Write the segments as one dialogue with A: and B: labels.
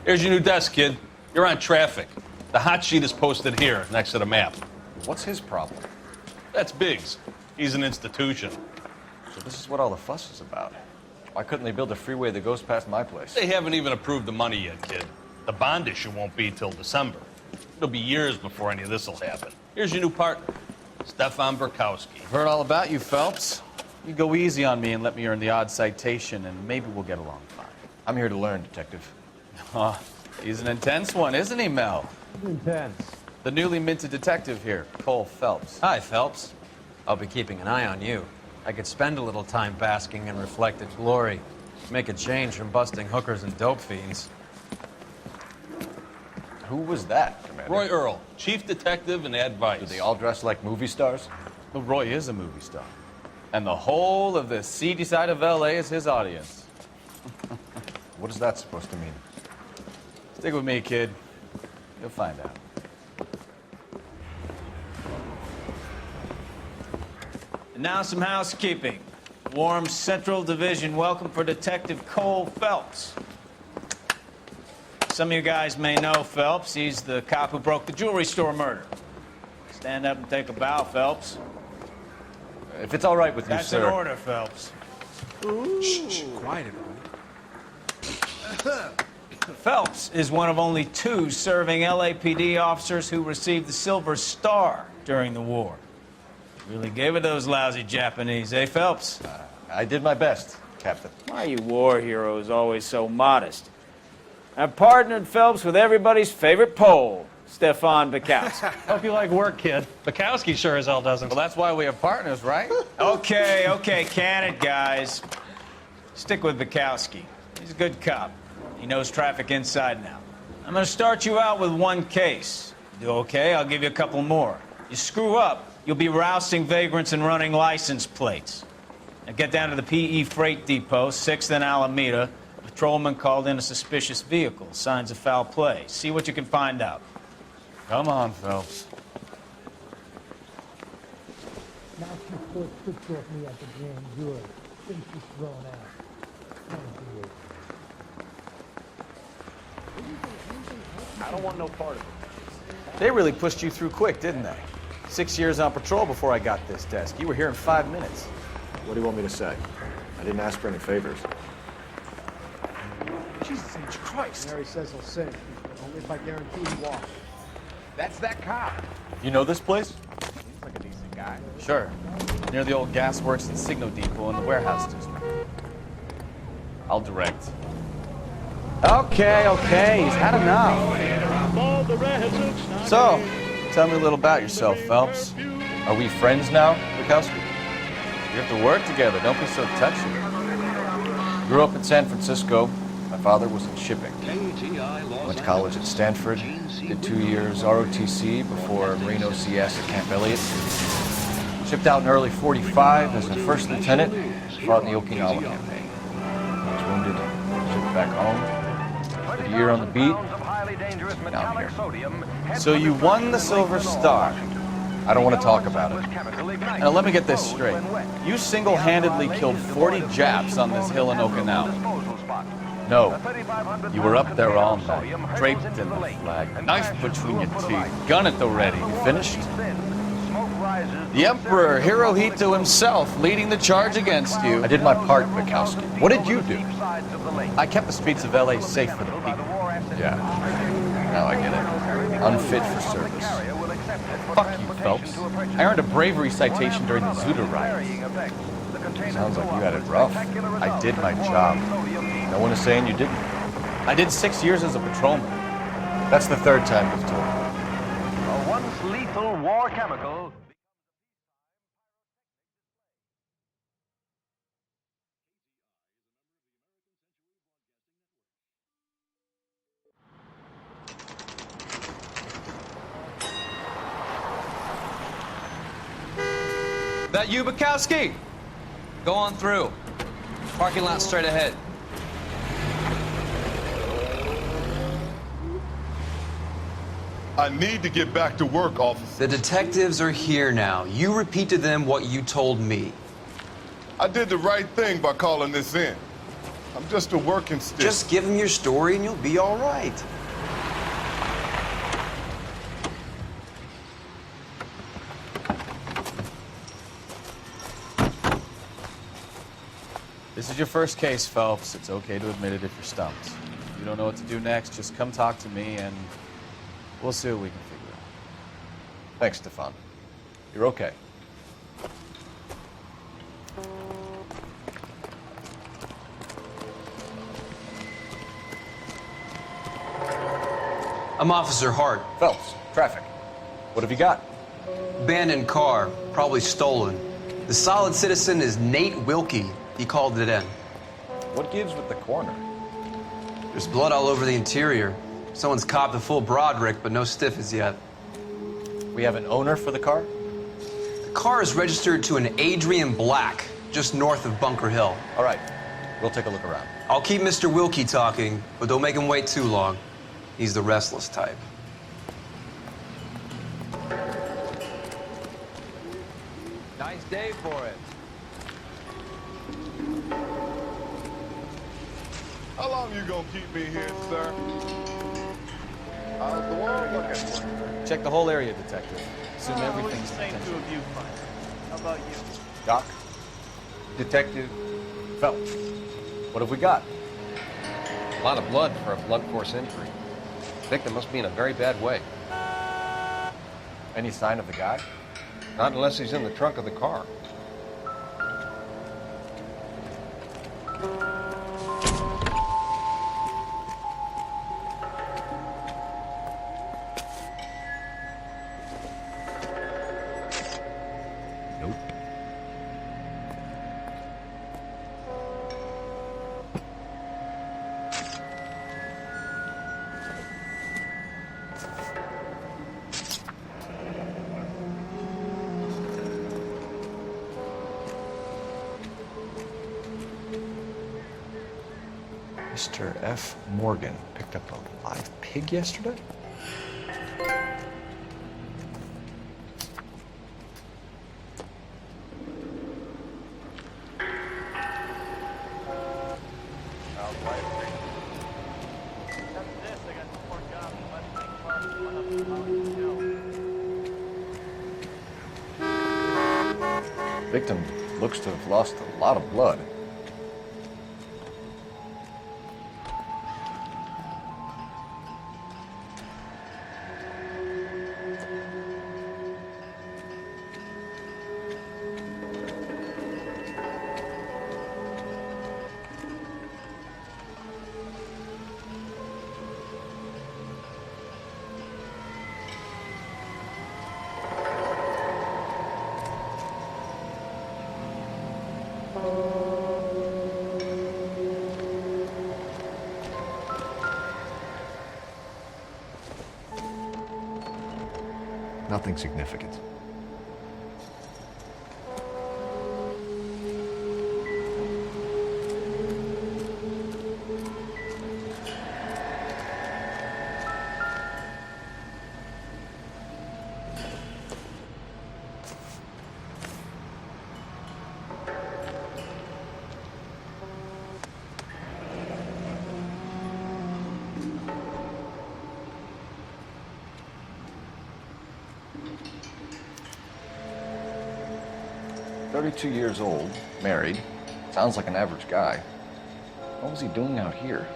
A: Here's your new desk, kid. You're on traffic. The hot sheet is posted here, next to the map.
B: What's his problem?
A: That's Biggs. He's an institution.
B: So this is what all the fuss is about. Why couldn't they build a freeway that goes past my place?
A: They haven't even approved the money yet, kid. The bond issue won't be till December. It'll be years before any of this will happen. Here's your new partner, Stefan Burkowski.
C: I've heard all about you, Phelps. You go easy on me and let me earn the odd citation, and maybe we'll get along fine.
B: I'm here to learn, Detective.
C: Oh, he's an intense one, isn't he, Mel?
D: Intense.
C: The newly minted detective here, Cole Phelps.
E: Hi, Phelps. I'll be keeping an eye on you. I could spend a little time basking in reflected glory. Make a change from busting hookers and dope fiends.
B: Who was that, Commander?
A: Roy Earl, chief detective and advice.
B: Do they all dress like movie stars?
C: Well, Roy is a movie star. And the whole of the seedy side of L.A. is his audience.
B: What is that supposed to mean?
C: Stick with me, kid. You'll find out.
D: And now some housekeeping. Warm Central Division welcome for Detective Cole Phelps. Some of you guys may know Phelps. He's the cop who broke the jewelry store murder. Stand up and take a bow, Phelps.
B: If it's all right with you,
D: That's
B: sir.
D: an order, Phelps.
E: Shh, quiet, everybody.
D: Phelps is one of only 2 serving LAPD officers who received the Silver Star during the war. Really gave it those lousy Japanese, eh, Phelps?
B: I did my best, Captain.
D: Why are you war heroes always so modest? I've partnered Phelps with everybody's favorite Pole, Stefan Burkowski.
F: Hope you like work, kid. Bukowski sure as hell doesn't.
C: Well, that's why we have partners, right?
D: Okay, can it, guys. Stick with Bukowski. He's a good cop. He knows traffic inside and out. I'm gonna start you out with 1 case. Do okay, I'll give you a couple more. You screw up, you'll be rousting vagrants and running license plates. Now get down to the PE Freight Depot, 6th and Alameda. A patrolman called in a suspicious vehicle, signs of foul play. See what you can find out.
C: Come on, Phelps.
G: Now she put picture of me at the grand jury. Think she's thrown out.
D: I don't want no part of it.
C: They really pushed you through quick, didn't they? 6 years on patrol before I got this desk. You were here in 5 minutes.
B: What do you want me to say? I didn't ask for any favors.
H: Jesus H. Christ.
G: Mary says he'll sing, but only if I guarantee he walks.
H: That's that cop.
B: You know this place?
H: Seems like a decent guy.
C: Sure. Near the old gas works and signal depot in the warehouse district. I'll direct. Okay, he's had enough. So, tell me a little about yourself, Phelps.
B: Are we friends now, Bukowski?
C: We have to work together. Don't be so touchy.
B: Grew up in San Francisco. My father was in shipping. Went to college at Stanford. Did 2 years ROTC before Marine OCS at Camp Elliott. Shipped out in early '45 as a first lieutenant. Fought in the Okinawa campaign. I was wounded. Shipped back home. Did a year on the beat. Now I'm here.
C: So you won the Silver Star.
B: I don't want to talk about it.
C: Now let me get this straight. You single-handedly killed 40 Japs on this hill in Okinawa.
B: No.
C: You were up there all night, draped in the flag, knife between your teeth, gun at the ready.
B: Finished?
C: The Emperor Hirohito himself leading the charge against you.
B: I did my part, Bukowski. What did you do?
C: I kept the streets of L.A. safe for the people.
B: Yeah. Now I get it. Unfit for service.
C: Fuck you, Phelps. I earned a bravery citation during the Zuda riots.
B: Sounds like you had it rough.
C: I did my job.
B: No one is saying you didn't.
C: I did 6 years as a patrolman.
B: That's the 3rd time you've told me.
I: A once lethal war chemical.
E: That you, Bukowski? Go on through. Parking lot straight ahead.
J: I need to get back to work, officer.
E: The detectives are here now. You repeat to them what you told me.
J: I did the right thing by calling this in. I'm just a working stick.
K: Just give him your story and you'll be all right.
C: This is your first case, Phelps. It's okay to admit it if you're stumped. If you don't know what to do next, just come talk to me and we'll see what we can figure out.
B: Thanks, Stefan. You're okay.
K: I'm Officer Hart.
B: Phelps, traffic. What have you got?
K: Abandoned car, probably stolen. The solid citizen is Nate Wilkie. He called it in.
B: What gives with the coroner?
K: There's blood all over the interior. Someone's copped a full Broderick, but no stiff as yet.
B: We have an owner for the car?
K: The car is registered to an Adrian Black, just north of Bunker Hill.
B: All right, we'll take a look around.
K: I'll keep Mr. Wilkie talking, but don't make him wait too long. He's the restless type.
E: Nice day for it.
J: How long you gonna keep me here, sir? How's the world looking for you?
C: Check the whole area, Detective. Assume everything's
F: Same two
C: potential.
F: of you, fine. How about you?
B: Doc? Detective Phelps. What have we got?
L: A lot of blood for a blunt force injury. Victim must be in a very bad way.
B: Any sign of the guy?
L: Not unless he's in the trunk of the car.
B: Nope. Mr. F. Morgan picked up a live pig yesterday? Victim looks to have lost a lot of blood. Nothing significant. "32 years old, married. Sounds like an average guy. What was he doing out here?"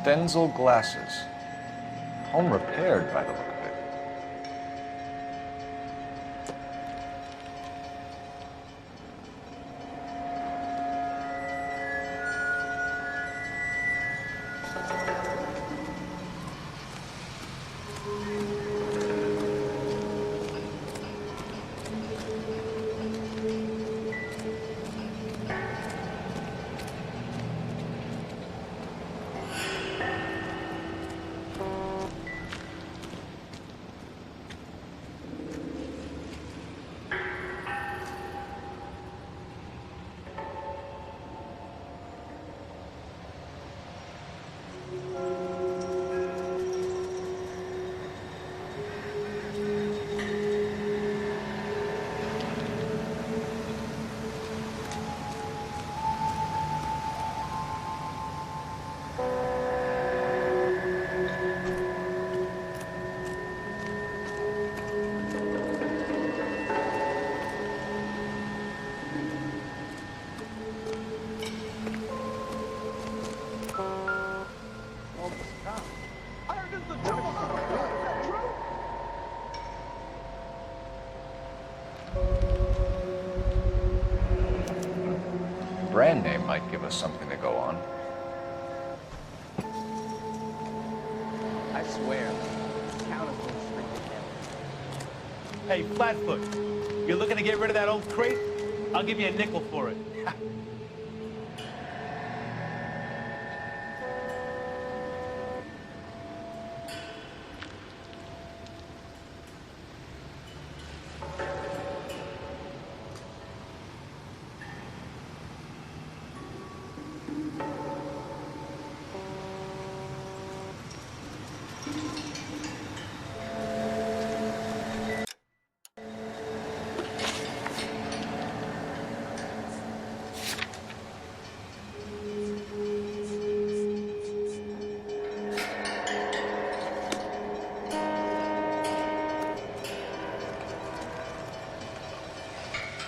B: Stenzel glasses. Home repaired by the look of it. brand name might give us something to go on.
H: I swear, counterfeit strictly hell.
F: Hey, Flatfoot, you're looking to get rid of that old crate? I'll give you a nickel for it.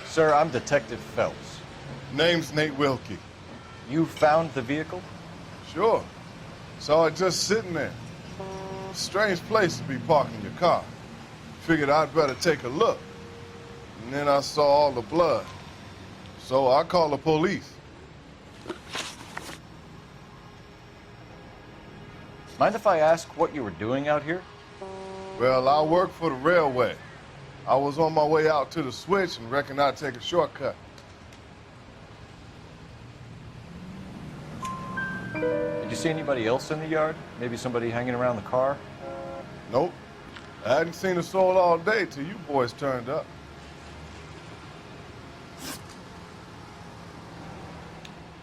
B: Sir, I'm Detective Phelps.
J: Name's Nate Wilkie.
B: You found the vehicle?
J: Sure. Saw it just sitting there. Strange place to be parking your car. Figured I'd better take a look. And then I saw all the blood. So I called the police.
B: Mind if I ask what you were doing out here?
J: Well, I work for the railway. I was on my way out to the switch and reckoned I'd take a shortcut.
B: Did you see anybody else in the yard? Maybe somebody hanging around the car?
J: Nope. I hadn't seen a soul all day till you boys turned up.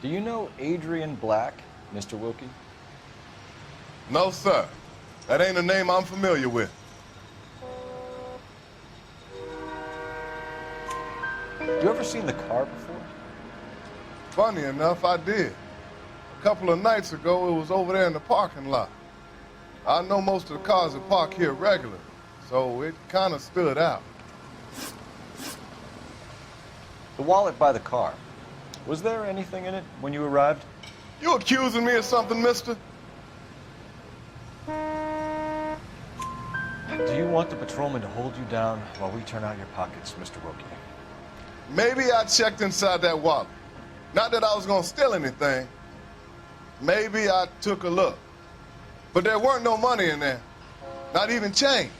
B: Do you know Adrian Black, Mr. Wilkie?
J: No, sir. That ain't a name I'm familiar with.
B: You ever seen the car before?
J: Funny enough, I did. A couple of nights ago, it was over there in the parking lot. I know most of the cars that park here regularly, so it kind of stood out.
B: The wallet by the car. Was there anything in it when you arrived?
J: You accusing me of something, mister?
B: Do you want the patrolman to hold you down while we turn out your pockets, Mr. Wilkie?
J: Maybe I checked inside that wallet. Not that I was gonna steal anything. Maybe I took a look. But there weren't no money in there. Not even change.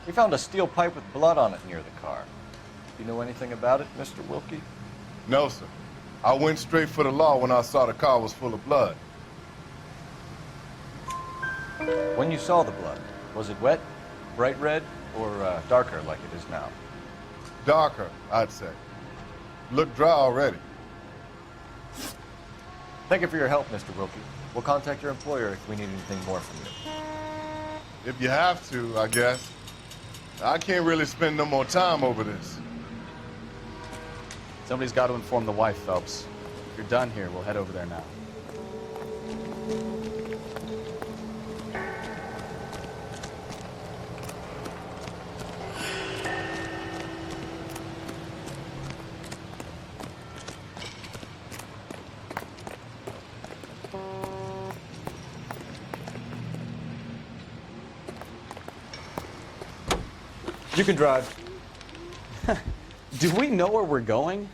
B: We found a steel pipe with blood on it near the car. Do you know anything about it, Mr. Wilkie?
J: No, sir. I went straight for the law when I saw the car was full of blood.
B: When you saw the blood, was it wet, bright red, or darker like it is now?
J: Darker, I'd say. Looked dry already.
B: Thank you for your help, Mr. Wilkie. We'll contact your employer if we need anything more from you.
J: If you have to, I guess. I can't really spend no more time over this.
C: Somebody's got to inform the wife, Phelps. If you're done here, we'll head over there now.
B: You can drive.
C: Do we know where we're going?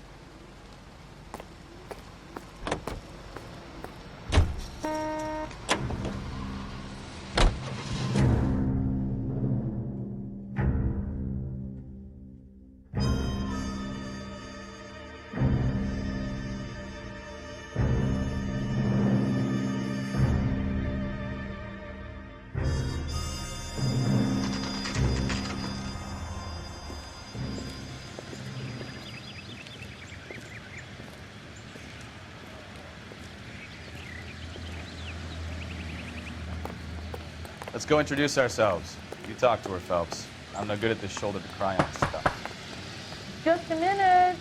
C: Let's go introduce ourselves. You talk to her, Phelps. I'm no good at this shoulder to cry on stuff.
M: Just a minute.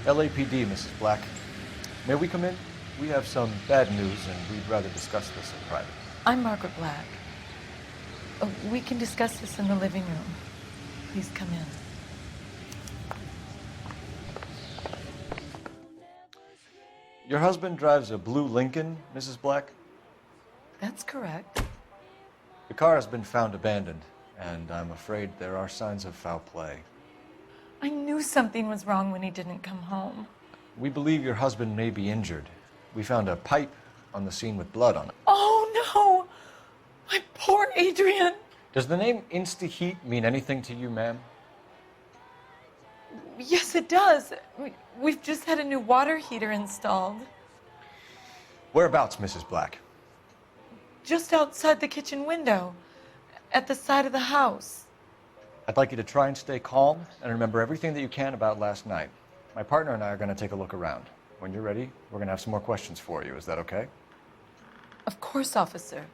B: LAPD, Mrs. Black. May we come in? We have some bad news, and we'd rather discuss this in private.
M: I'm Margaret Black. We can discuss this in the living room. Please come in.
B: Your husband drives a blue Lincoln, Mrs. Black?
M: That's correct.
B: The car has been found abandoned, and I'm afraid there are signs of foul play.
M: I knew something was wrong when he didn't come home.
B: We believe your husband may be injured. We found a pipe on the scene with blood on it.
M: Oh, no! My poor Adrian!
B: Does the name Insta-Heat mean anything to you, ma'am?
M: Yes, it does. We've just had a new water heater installed.
B: Whereabouts, Mrs. Black?
M: Just outside the kitchen window, at the side of the house.
B: I'd like you to try and stay calm and remember everything that you can about last night. My partner and I are going to take a look around. When you're ready, we're going to have some more questions for you. Is that okay?
M: Of course, officer.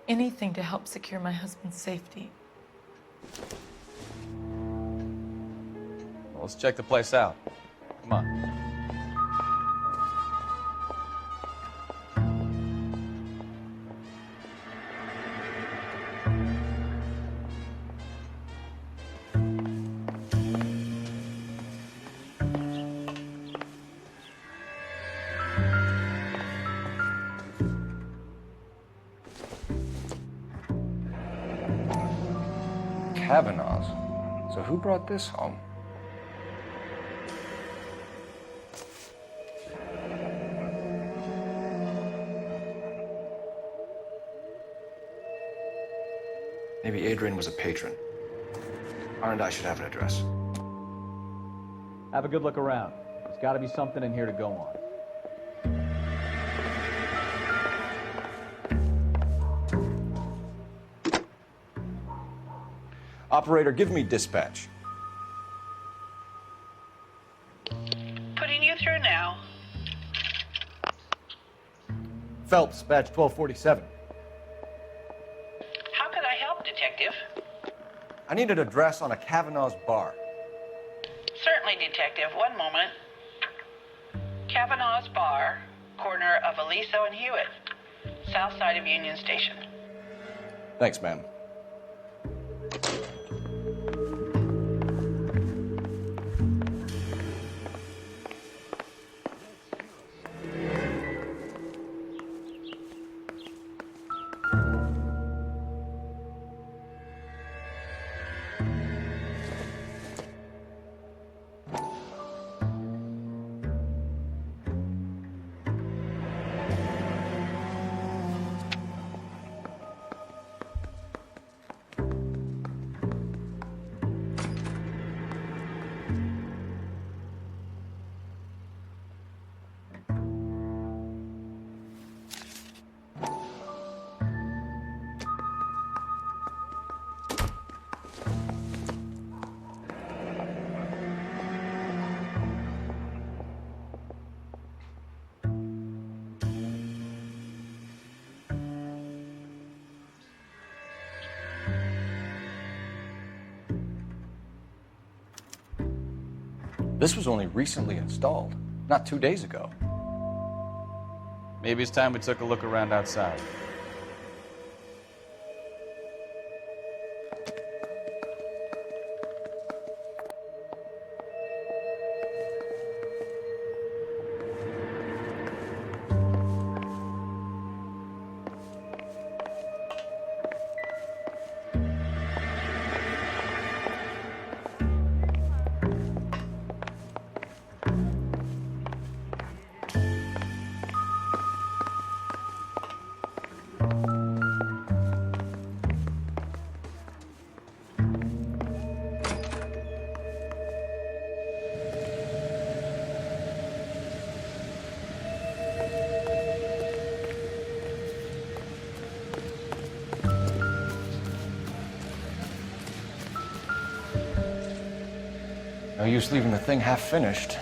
M: Anything to help secure my husband's safety.
C: Well, let's check the place out. Come on.
B: Kavanaugh's. So who brought this home? Maybe Adrian was a patron. R&I should have an address.
C: Have a good look around. There's got to be something in here to go on.
B: Operator, give me dispatch.
N: Putting you through now.
B: Phelps, badge 1247.
N: How could I help, Detective?
B: I need an address on a Kavanaugh's bar.
N: Certainly, Detective. One moment. Kavanaugh's Bar, corner of Aliso and Hewitt, south side of Union Station.
B: Thanks, ma'am. This was only recently installed, not 2 days ago.
C: Maybe it's time we took a look around outside.
B: No use leaving the thing half finished.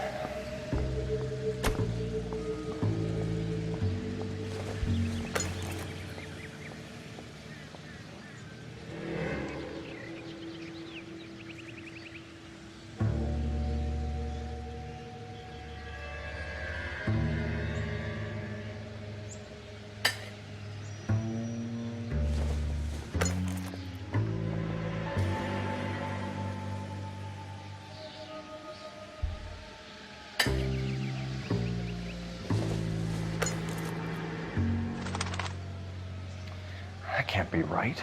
B: That can't be right.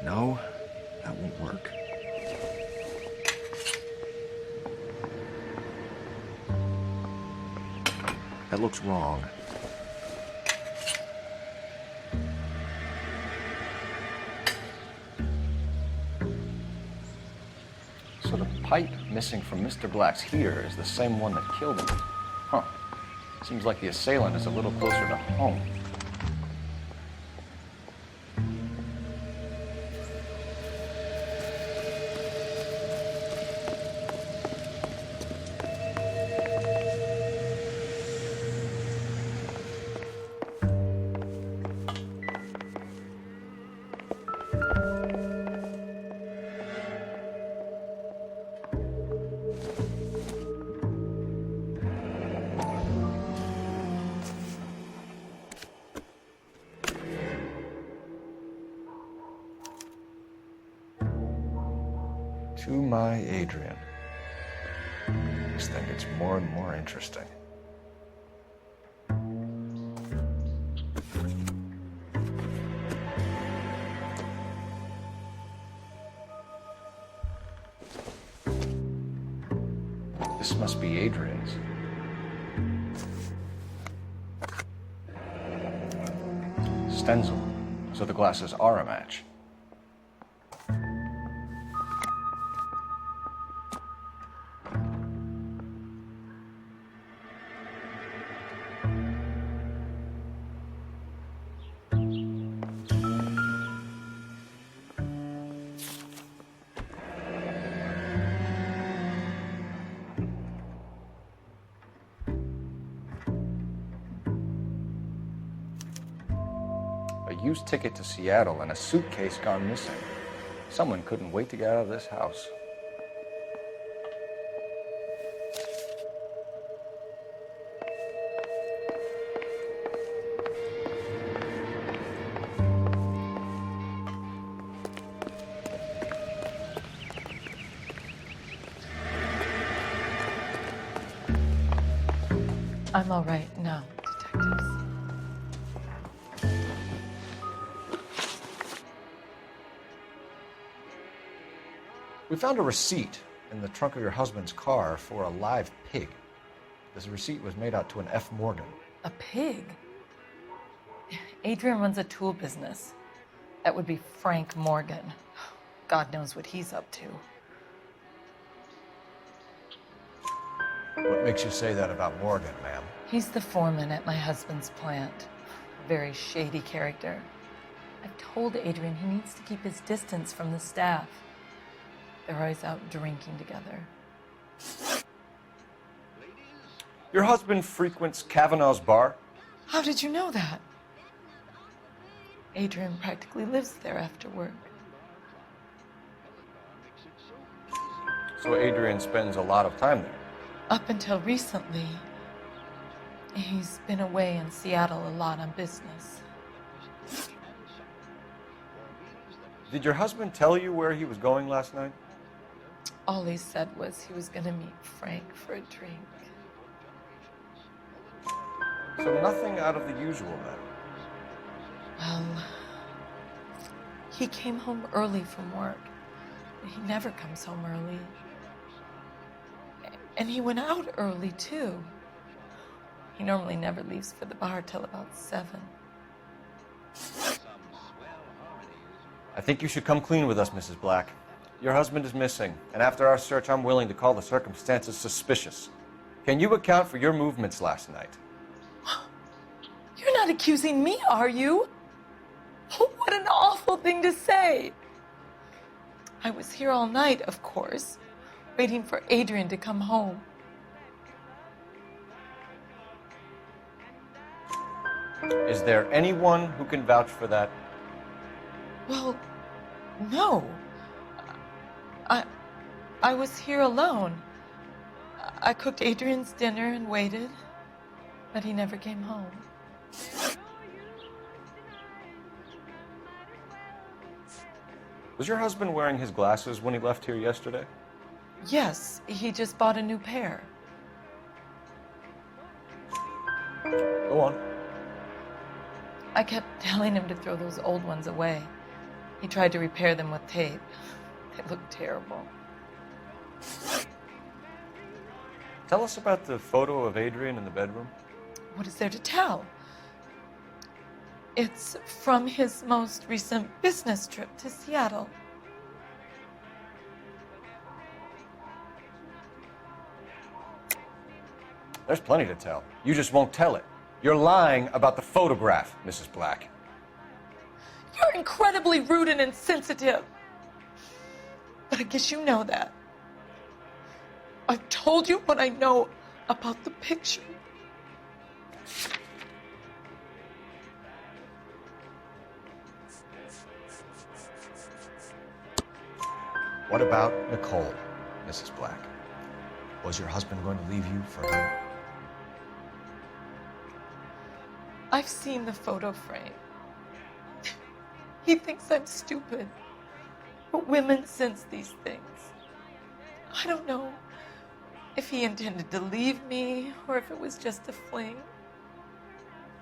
B: No, that won't work. That looks wrong. So the pipe missing from Mr. Black's heater is the same one that killed him. Huh. Seems like the assailant is a little closer to home. To my Adrian. This thing gets more and more interesting. This must be Adrian's. Stenzel. So the glasses are a match. A used ticket to Seattle and a suitcase gone missing. Someone couldn't wait to get out of this house.
M: I'm all right now, detectives.
B: We found a receipt in the trunk of your husband's car for a live pig. This receipt was made out to an F. Morgan.
M: A pig? Adrian runs a tool business. That would be Frank Morgan. God knows what he's up to.
B: What makes you say that about Morgan, ma'am?
M: He's the foreman at my husband's plant. A very shady character. I've told Adrian he needs to keep his distance from the staff. They're always out drinking together.
B: Your husband frequents Kavanaugh's bar?
M: How did you know that? Adrian practically lives there after work.
B: So Adrian spends a lot of time there?
M: Up until recently, he's been away in Seattle a lot on business.
B: Did your husband tell you where he was going last night?
M: All he said was he was going to meet Frank for a drink.
B: So nothing out of the usual then?
M: Well, he came home early from work. He never comes home early. And he went out early, too. He normally never leaves for the bar till about 7.
B: I think you should come clean with us, Mrs. Black. Your husband is missing, and after our search, I'm willing to call the circumstances suspicious. Can you account for your movements last night?
M: You're not accusing me, are you? What an awful thing to say. I was here all night, of course, waiting for Adrian to come home.
B: Is there anyone who can vouch for that?
M: Well, no. I was here alone. I cooked Adrian's dinner and waited, but he never came home.
B: Was your husband wearing his glasses when he left here yesterday?
M: Yes, he just bought a new pair.
B: Go on.
M: I kept telling him to throw those old ones away. He tried to repair them with tape. They looked terrible.
B: Tell us about the photo of Adrian in the bedroom.
M: What is there to tell? It's from his most recent business trip to Seattle.
B: There's plenty to tell. You just won't tell it. You're lying about the photograph, Mrs. Black.
M: You're incredibly rude and insensitive. But I guess you know that. I've told you what I know about the picture.
B: What about Nicole, Mrs. Black? Was your husband going to leave you for her?
M: I've seen the photo frame. He thinks I'm stupid. But women sense these things. I don't know if he intended to leave me or if it was just a fling.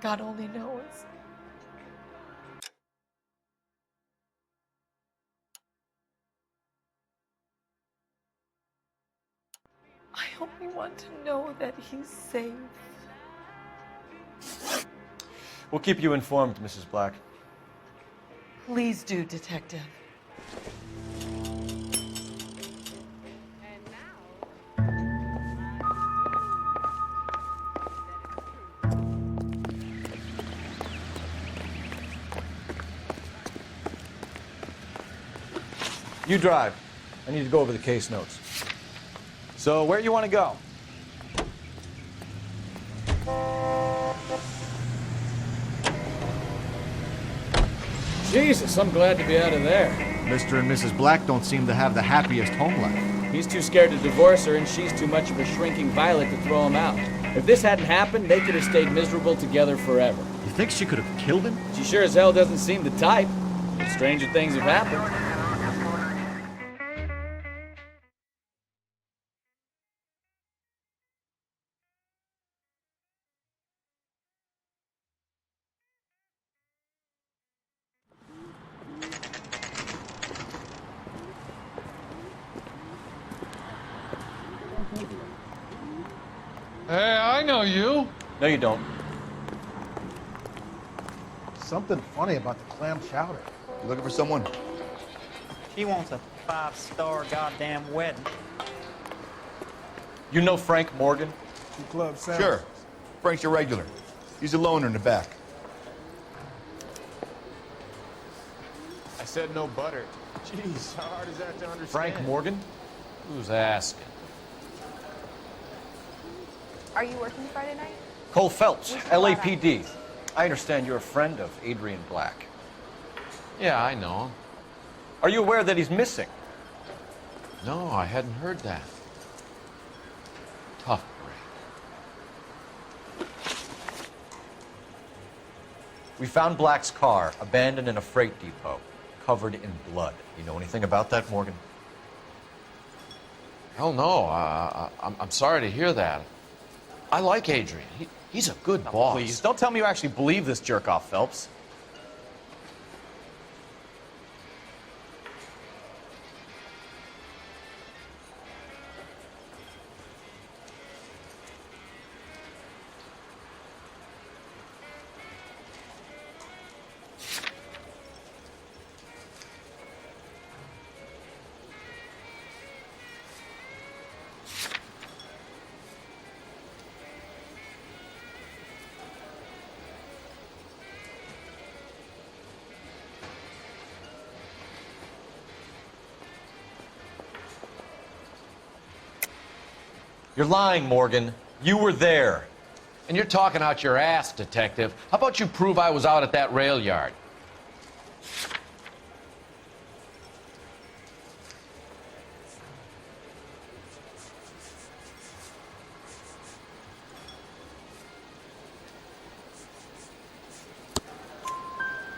M: God only knows. I only want to know that he's safe.
B: We'll keep you informed, Mrs. Black.
M: Please do, Detective.
B: You drive. I need to go over the case notes.
C: So, where you want to go?
B: Jesus, I'm glad to be out of there. Mr. and Mrs. Black don't seem to have the happiest home life.
O: He's too scared to divorce her, and she's too much of a shrinking violet to throw him out. If this hadn't happened, they could have stayed miserable together forever.
B: You think she could have killed him?
O: She sure as hell doesn't seem the type. But stranger things have happened.
P: Hey, I know you.
B: No, you don't.
Q: Something funny about the clam chowder.
R: You looking for someone?
H: She wants a 5-star goddamn wedding.
B: You know Frank Morgan?
Q: Club
R: Sure. Frank's your regular. He's a loner in the back.
L: I said no butter. Jeez, how hard is that to understand?
B: Frank Morgan?
C: Who's asking?
S: Are you working Friday night?
B: Cole Phelps, LAPD. I understand you're a friend of Adrian Black.
C: Yeah, I know him.
B: Are you aware that he's missing?
C: No, I hadn't heard that. Tough break.
B: We found Black's car, abandoned in a freight depot, covered in blood. You know anything about that, Morgan?
C: Hell no. I'm sorry to hear that. I like Adrian. He's a good boss.
D: Please, don't tell me you actually believe this jerk-off, Phelps.
B: You're lying, Morgan. You were there.
C: And you're talking out your ass, detective. How about you prove I was out at that rail yard?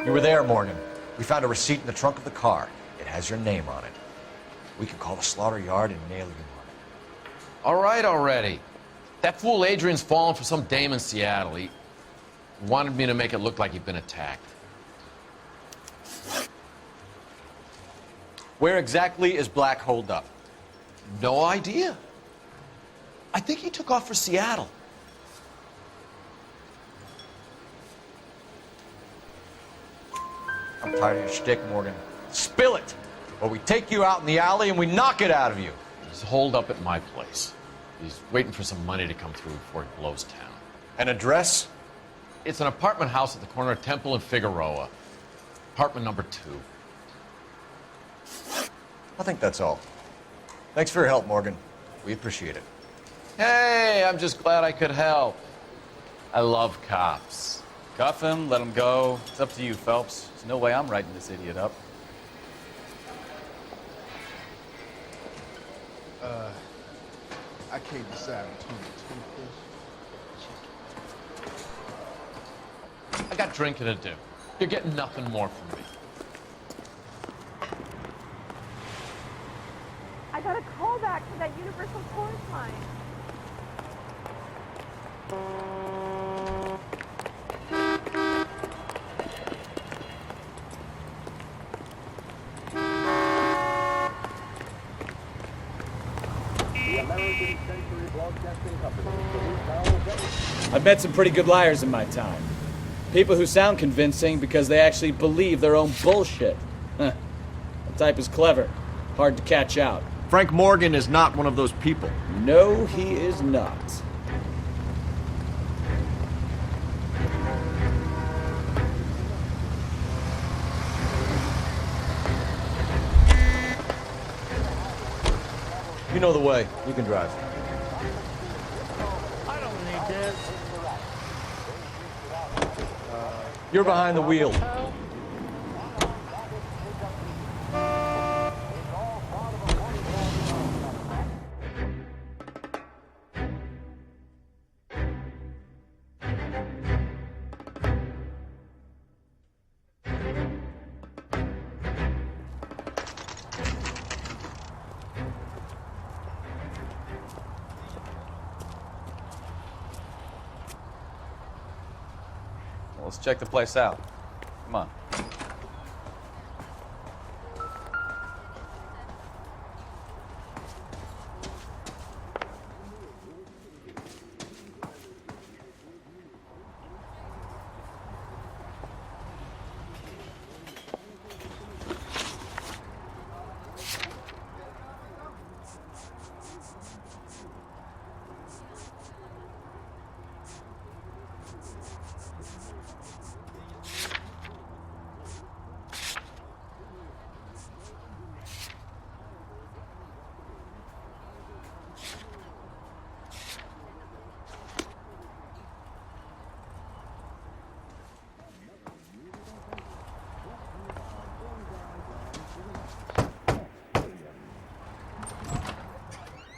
B: You were there, Morgan. We found a receipt in the trunk of the car. It has your name on it. We can call the slaughter yard and nail you on it.
C: All right already. That fool Adrian's fallen for some dame in Seattle. He wanted me to make it look like he'd been attacked.
B: Where exactly is Black holed up?
C: No idea. I think he took off for Seattle.
B: I'm tired of your shtick, Morgan. Spill it, or we take you out in the alley and we knock it out of you.
C: He's holed up at my place. He's waiting for some money to come through before he blows town.
B: An address?
C: It's an apartment house at the corner of Temple and Figueroa. Apartment number 2.
B: I think that's all. Thanks for your help, Morgan. We appreciate it.
C: Hey, I'm just glad I could help. I love cops.
O: Cuff him, let him go. It's up to you, Phelps. There's no way I'm writing this idiot up.
Q: I can't decide between the two fish.
C: I got drinking to do. You're getting nothing more from me.
S: I got a call back to that Universal Chorus line.
O: I've met some pretty good liars in my time. People who sound convincing because they actually believe their own bullshit. That type is clever, hard to catch out.
B: Frank Morgan is not one of those people.
O: No, he is not.
B: You know the way. You can drive.
H: I don't need this.
B: You're behind the wheel.
O: Let's check the place out. Come on.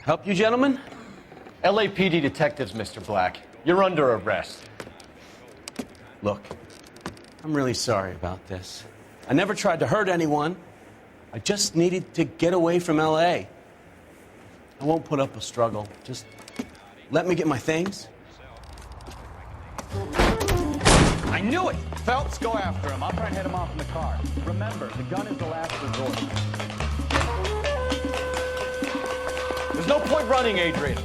F: Help you, gentlemen?
B: LAPD detectives, Mr. Black. You're under arrest.
F: Look, I'm really sorry about this. I never tried to hurt anyone. I just needed to get away from L.A. I won't put up a struggle. Just let me get my things.
D: I knew it! Phelps, go after him. I'll try and head him off in the car. Remember, the gun is the last resort.
B: There's no point running, Adrian.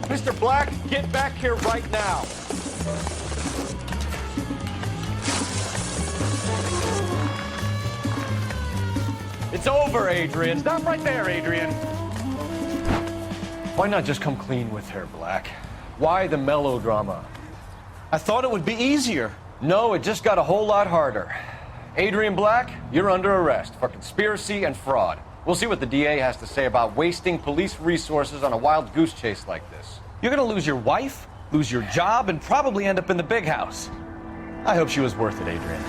B: Mr. Black, get back here right now. It's over, Adrian.
D: Stop right there, Adrian.
B: Why not just come clean with her, Black? Why the melodrama?
F: I thought it would be easier.
B: No, it just got a whole lot harder. Adrian Black, you're under arrest for conspiracy and fraud. We'll see what the DA has to say about wasting police resources on a wild goose chase like this.
F: You're gonna lose your wife, lose your job, and probably end up in the big house.
B: I hope she was worth it, Adrian.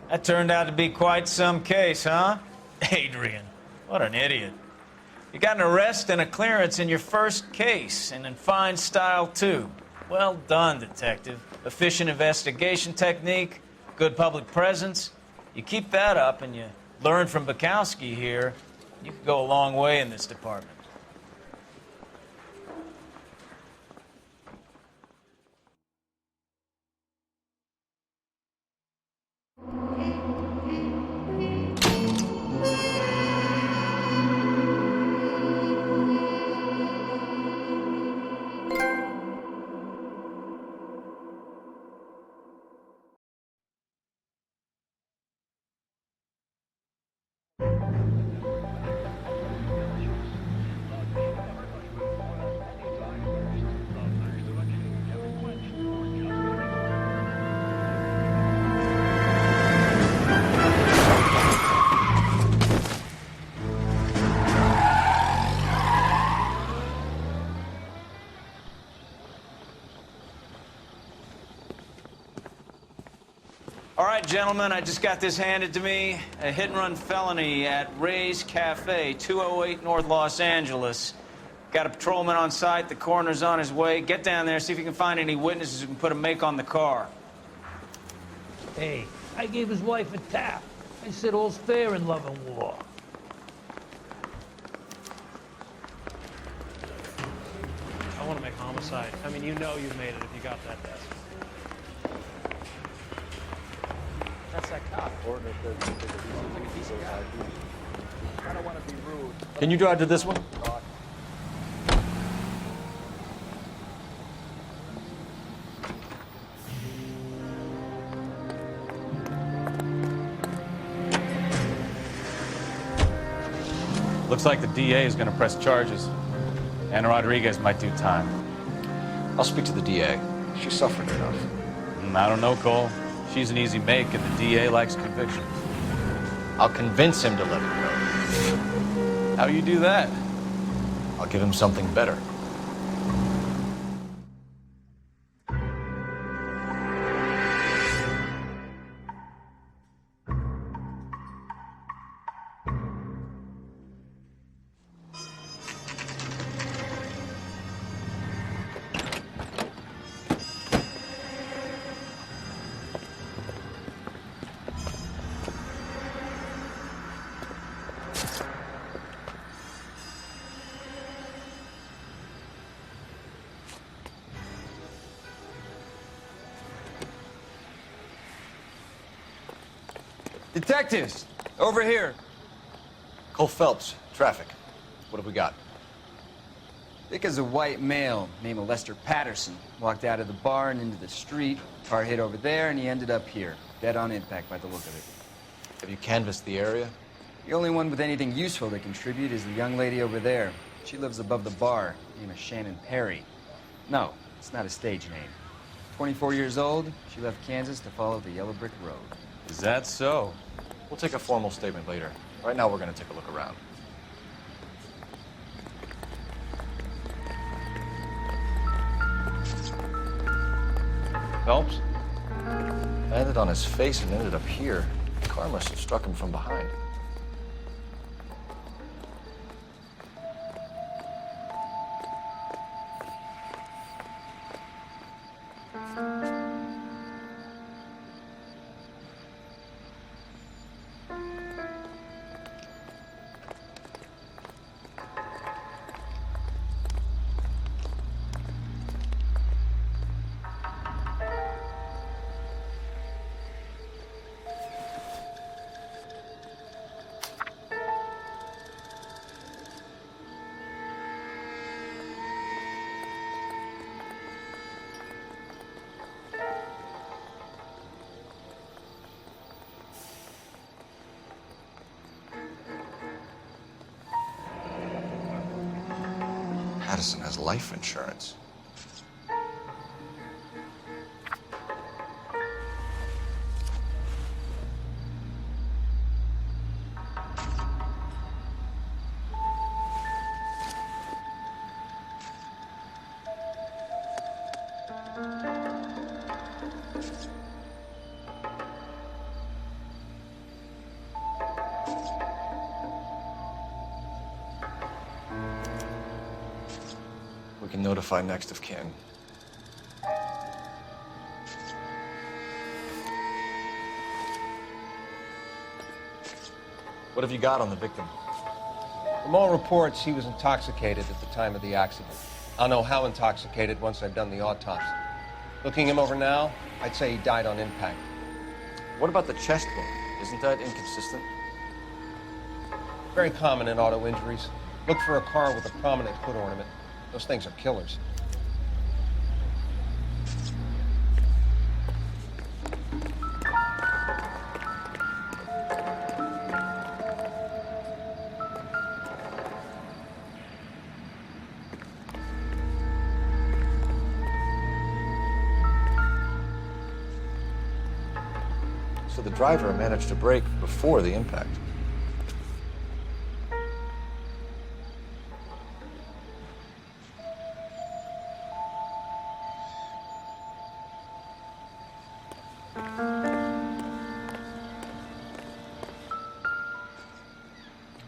D: That turned out to be quite some case, huh? Adrian, what an idiot. You got an arrest and a clearance in your first case, and in fine style, too. Well done, detective. Efficient investigation technique, good public presence. You keep that up and you learn from Bukowski here, you could go a long way in this department. All right, gentlemen, I just got this handed to me. A hit-and-run felony at Ray's Cafe, 208 North Los Angeles. Got a patrolman on site. The coroner's on his way. Get down there, see if you can find any witnesses who can put a make on the car.
G: Hey, I gave his wife a tap. I said all's fair in love and war.
T: I want to make homicide. I mean, you know you've made it if you got that desk. That's that cop.
B: I don't want to be rude. Can you drive to this one?
C: Looks like the DA is going to press charges. Anna Rodriguez might do time.
B: I'll speak to the DA. She suffered enough.
C: I don't know, Cole. She's an easy make, and the DA likes convictions.
B: I'll convince him to let her go.
C: How do you do that?
B: I'll give him something better.
K: Detectives, over here.
B: Cole Phelps, traffic. What have we got?
K: Thick as a white male named Lester Patterson. Walked out of the bar and into the street. Car hit over there and he ended up here. Dead on impact by the look of it.
B: Have you canvassed the area?
K: The only one with anything useful to contribute is the young lady over there. She lives above the bar. Name is Shannon Perry. No, it's not a stage name. 24 years old, she left Kansas to follow the yellow brick road.
C: Is that so?
B: We'll take a formal statement later. Right now, we're going to take a look around. Phelps? Landed on his face and ended up here. The car must have struck him from behind. Addison has life insurance. We can notify next of kin. What have you got on the victim?
L: From all reports, he was intoxicated at the time of the accident. I'll know how intoxicated once I've done the autopsy. Looking him over now, I'd say he died on impact.
B: What about the chest wound? Isn't that inconsistent?
L: Very common in auto injuries. Look for a car with a prominent hood ornament. Those things are killers.
B: So the driver managed to brake before the impact.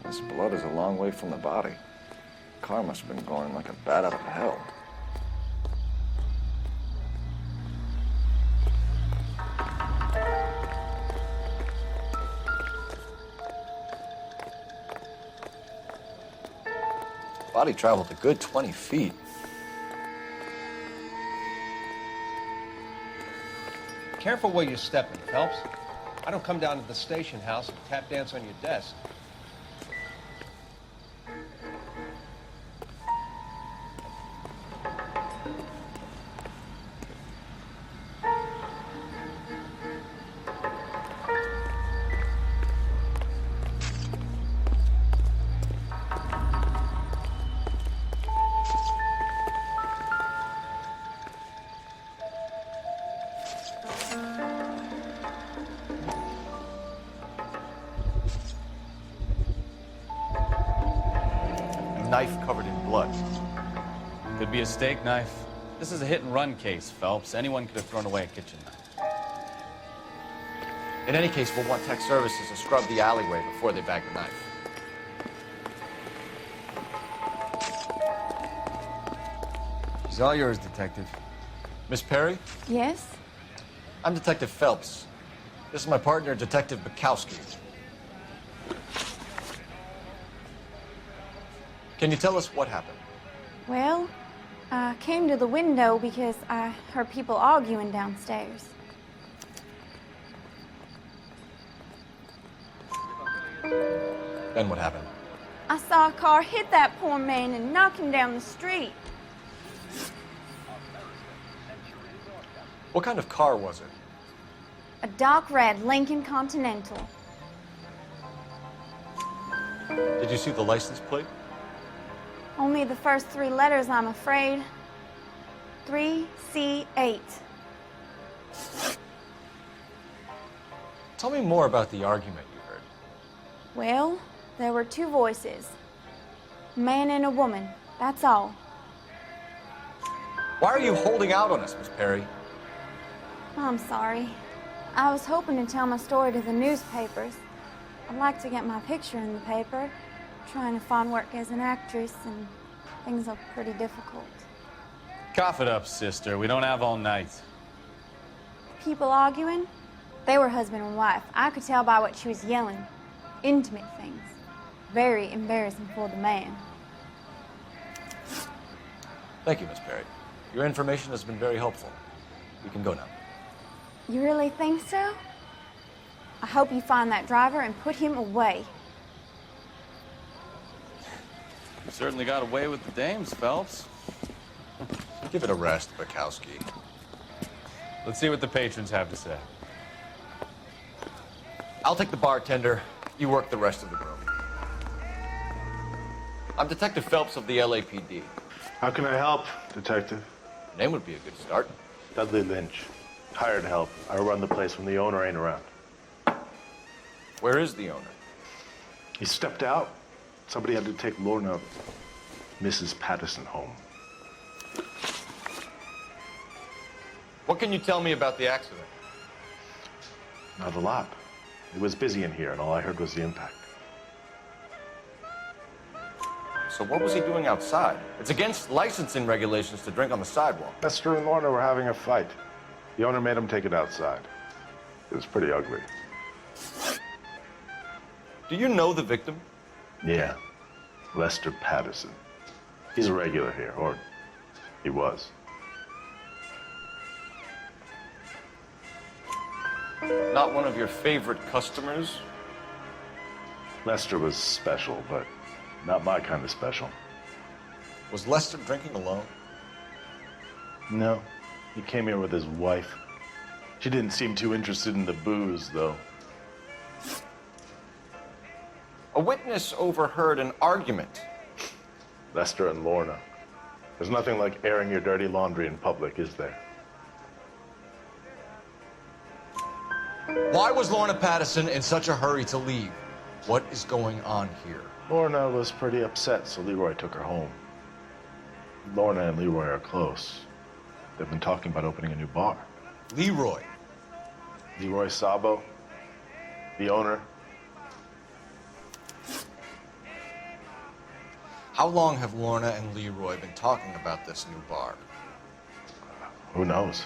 B: This blood is a long way from the body. The car must have been going like a bat out of hell. Body traveled a good 20 feet.
L: Careful where you're stepping, Phelps. I don't come down to the station house and tap dance on your desk.
B: Knife covered in blood.
C: Could be a steak knife. This is a hit-and-run case, Phelps. Anyone could have thrown away a kitchen knife.
B: In any case, we'll want tech services to scrub the alleyway before they bag the knife.
K: She's all yours, Detective.
B: Miss Perry?
S: Yes?
B: I'm Detective Phelps. This is my partner, Detective Bukowski. Can you tell us what happened?
S: Well, I came to the window because I heard people arguing downstairs.
B: Then what happened?
S: I saw a car hit that poor man and knock him down the street.
B: What kind of car was it?
S: A dark red Lincoln Continental.
B: Did you see the license plate?
S: Only the first three letters, I'm afraid. 3C8.
B: Tell me more about the argument you heard.
S: Well, there were two voices. A man and a woman, that's all.
B: Why are you holding out on us, Miss Perry?
S: I'm sorry. I was hoping to tell my story to the newspapers. I'd like to get my picture in the paper. Trying to find work as an actress, and things are pretty difficult.
C: Cough it up, sister. We don't have all night.
S: People arguing? They were husband and wife. I could tell by what she was yelling. Intimate things. Very embarrassing for the man.
B: Thank you, Miss Perry. Your information has been very helpful. We can go now.
S: You really think so? I hope you find that driver and put him away.
C: You certainly got away with the dames, Phelps.
B: Give it a rest, Bukowski.
C: Let's see what the patrons have to say.
B: I'll take the bartender. You work the rest of the room. I'm Detective Phelps of the LAPD.
U: How can I help, Detective?
B: Name would be a good start.
U: Dudley Lynch. Hired help. I run the place when the owner ain't around.
B: Where is the owner?
U: He stepped out. Somebody had to take Lorna, Mrs. Patterson, home.
B: What can you tell me about the accident?
U: Not a lot. It was busy in here, and all I heard was the impact.
B: So what was he doing outside? It's against licensing regulations to drink on the sidewalk.
U: Lester and Lorna were having a fight. The owner made him take it outside. It was pretty ugly.
B: Do you know the victim?
U: Yeah. Lester Patterson. He's a regular here, or he was.
B: Not one of your favorite customers?
U: Lester was special, but not my kind of special.
B: Was Lester drinking alone?
U: No. He came here with his wife. She didn't seem too interested in the booze, though.
B: A witness overheard an argument.
U: Lester and Lorna. There's nothing like airing your dirty laundry in public, is there?
B: Why was Lorna Patterson in such a hurry to leave? What is going on here?
U: Lorna was pretty upset, so Leroy took her home. Lorna and Leroy are close. They've been talking about opening a new bar.
B: Leroy?
U: Leroy Sabo, the owner.
B: How long have Lorna and Leroy been talking about this new bar?
U: Who knows?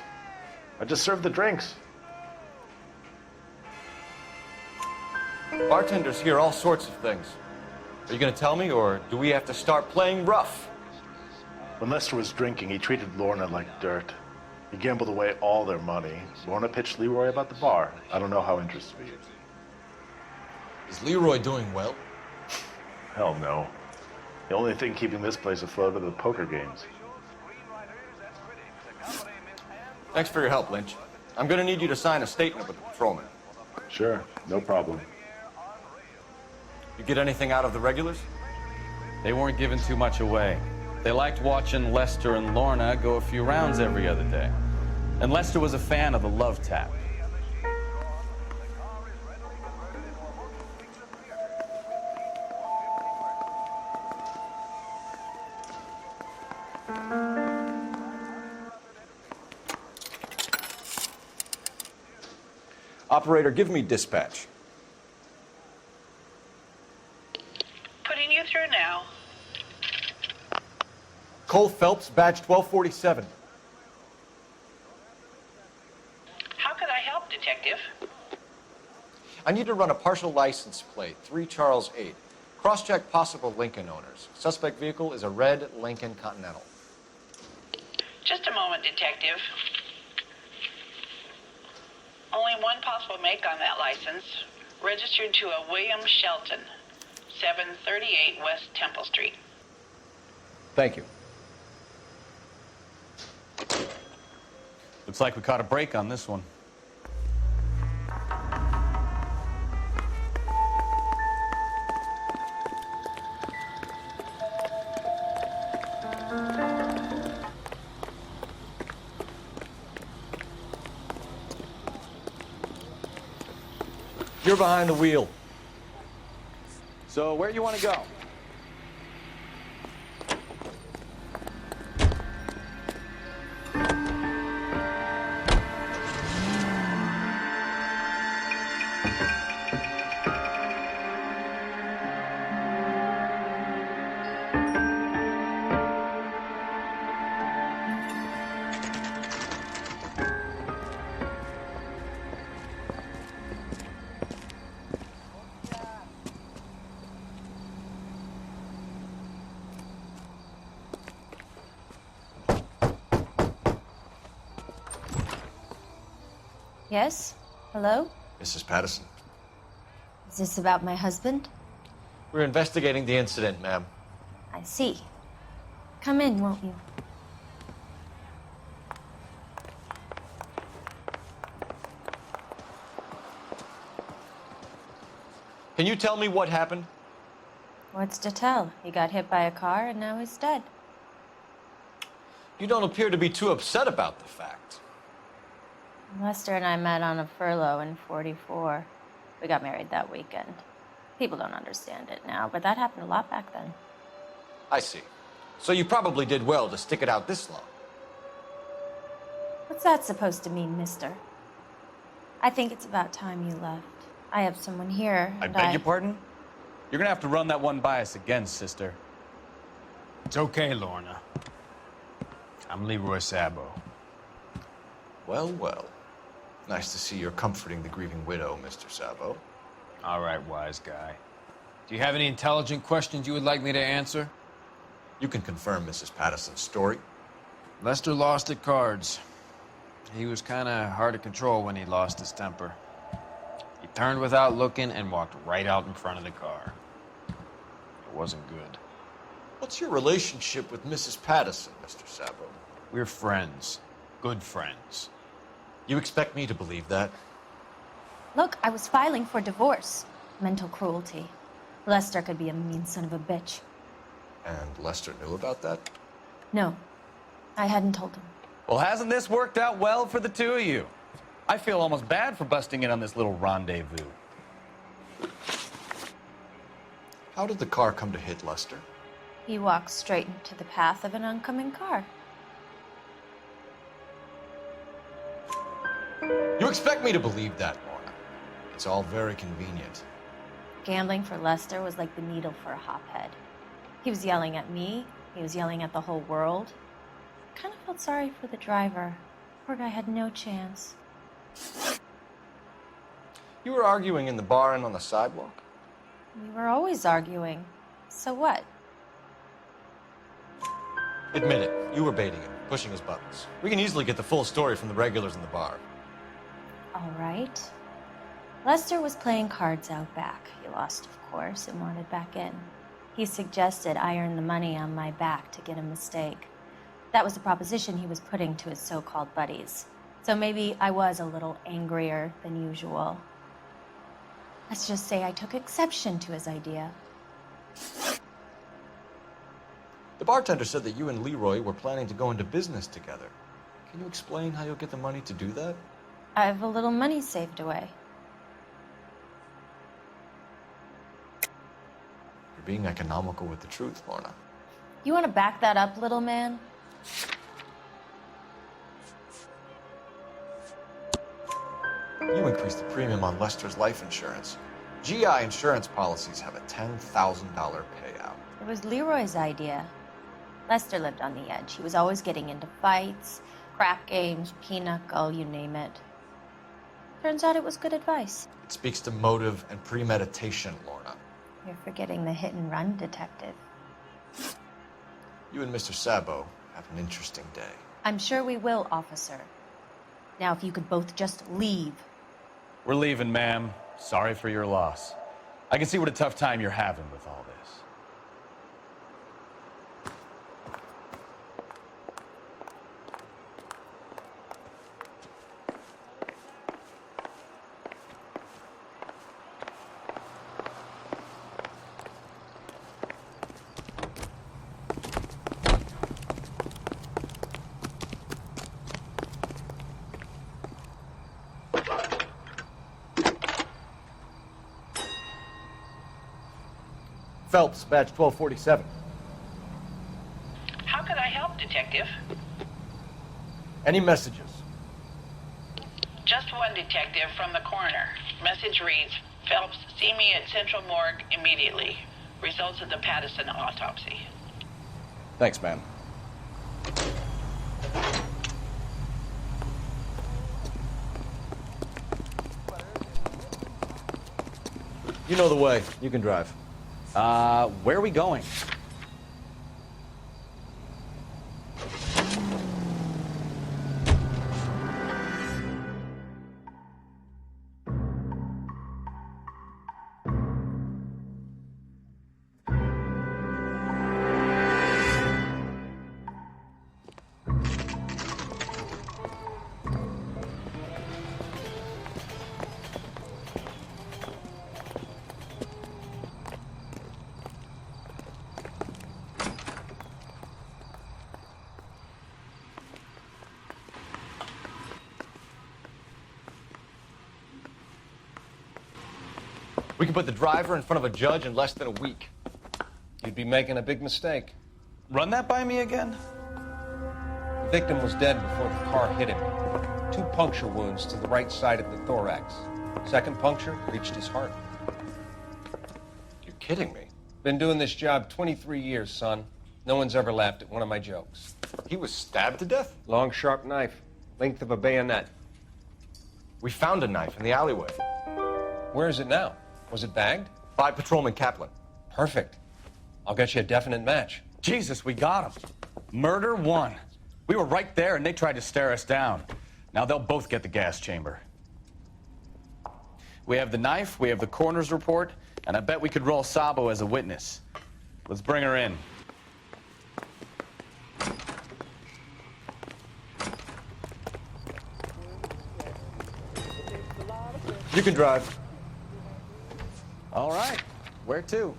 U: I just served the drinks.
B: Bartenders hear all sorts of things. Are you going to tell me, or do we have to start playing rough?
U: When Lester was drinking, he treated Lorna like dirt. He gambled away all their money. Lorna pitched Leroy about the bar. I don't know how interested he is.
B: Is Leroy doing well?
U: Hell no. The only thing keeping this place afloat are the poker games.
B: Thanks for your help, Lynch. I'm going to need you to sign a statement with the patrolman.
U: Sure, no problem.
B: You get anything out of the regulars?
C: They weren't giving too much away. They liked watching Lester and Lorna go a few rounds every other day. And Lester was a fan of the love tap.
B: Operator, give me dispatch.
N: Putting you through now.
B: Cole Phelps, badge 1247.
N: How could I help, Detective?
B: I need to run a partial license plate, 3 Charles 8. Cross-check possible Lincoln owners. Suspect vehicle is a red Lincoln Continental.
N: Just a moment, Detective. Only one possible make on that license. Registered to a William Shelton, 738 West Temple Street.
B: Thank you.
C: Looks like we caught a break on this one.
B: You're behind the wheel.
C: So where do you want to go?
V: Yes? Hello?
B: Mrs. Patterson.
V: Is this about my husband?
B: We're investigating the incident, ma'am.
V: I see. Come in, won't you?
B: Can you tell me what happened?
V: What's to tell? He got hit by a car and now he's dead.
C: You don't appear to be too upset about the fact.
V: Lester and I met on a furlough in '44. We got married that weekend. People don't understand it now, but that happened a lot back then.
C: I see. So you probably did well to stick it out this long.
V: What's that supposed to mean, mister? I think it's about time you left. I have someone here,
C: I
V: and
C: beg your pardon? You're gonna have to run that one by us again, sister.
D: It's okay, Lorna. I'm Leroy Sabo.
B: Well, well. Nice to see you're comforting the grieving widow, Mr. Sabo.
D: All right, wise guy. Do you have any intelligent questions you would like me to answer?
B: You can confirm Mrs. Patterson's story.
D: Lester lost at cards. He was kind of hard to control when he lost his temper. He turned without looking and walked right out in front of the car. It wasn't good.
B: What's your relationship with Mrs. Patterson, Mr. Sabo?
D: We're friends. Good friends.
B: You expect me to believe that?
V: Look, I was filing for divorce. Mental cruelty. Lester could be a mean son of a bitch.
B: And Lester knew about that?
V: No, I hadn't told him.
C: Well, hasn't this worked out well for the two of you? I feel almost bad for busting in on this little rendezvous.
B: How did the car come to hit Lester?
V: He walked straight into the path of an oncoming car.
B: You expect me to believe that, Lorna? It's all very convenient.
V: Gambling for Lester was like the needle for a hophead. He was yelling at me. He was yelling at the whole world. I kind of felt sorry for the driver. Poor guy had no chance.
B: You were arguing in the bar and on the sidewalk?
V: We were always arguing. So what?
B: Admit it, you were baiting him, pushing his buttons. We can easily get the full story from the regulars in the bar.
V: All right. Lester was playing cards out back. He lost, of course, and wanted back in. He suggested I earn the money on my back to get a mistake. That was the proposition he was putting to his so-called buddies. So maybe I was a little angrier than usual. Let's just say I took exception to his idea.
B: The bartender said that you and Leroy were planning to go into business together. Can you explain how you'll get the money to do that?
V: I have a little money saved away.
B: You're being economical with the truth, Lorna.
V: You want to back that up, little man?
B: You increased the premium on Lester's life insurance. GI insurance policies have a $10,000 payout.
V: It was Leroy's idea. Lester lived on the edge. He was always getting into fights, crap games, pinochle, you name it. Turns out it was good advice.
B: It speaks to motive and premeditation, Lorna.
V: You're forgetting the hit and run detective.
B: You and Mr. Sabo have an interesting day.
V: I'm sure we will, officer. Now, if you could both just leave.
C: We're leaving, ma'am. Sorry for your loss. I can see what a tough time you're having with all this.
B: Phelps, badge 1247.
N: How can I help, Detective?
B: Any messages?
N: Just one detective from the coroner. Message reads, Phelps, see me at Central Morgue immediately. Results of the Patterson autopsy.
B: Thanks, ma'am. You know the way. You can drive.
C: Where are we going?
B: We can put the driver in front of a judge in less than a week.
L: You'd be making a big mistake.
C: Run that by me again?
L: The victim was dead before the car hit him. 2 puncture wounds to the right side of the thorax. Second puncture reached his heart.
B: You're kidding me.
L: Been doing this job 23 years, son. No one's ever laughed at one of my jokes.
B: He was stabbed to death?
L: Long, sharp knife. Length of a bayonet.
B: We found a knife in the alleyway.
L: Where is it now? Was it bagged?
B: By Patrolman Kaplan.
L: Perfect. I'll get you a definite match.
C: Jesus, we got him. Murder 1. We were right there and they tried to stare us down. Now they'll both get the gas chamber. We have the knife, we have the coroner's report, and I bet we could roll Sabo as a witness. Let's bring her in.
B: You can drive.
C: All right. Where to?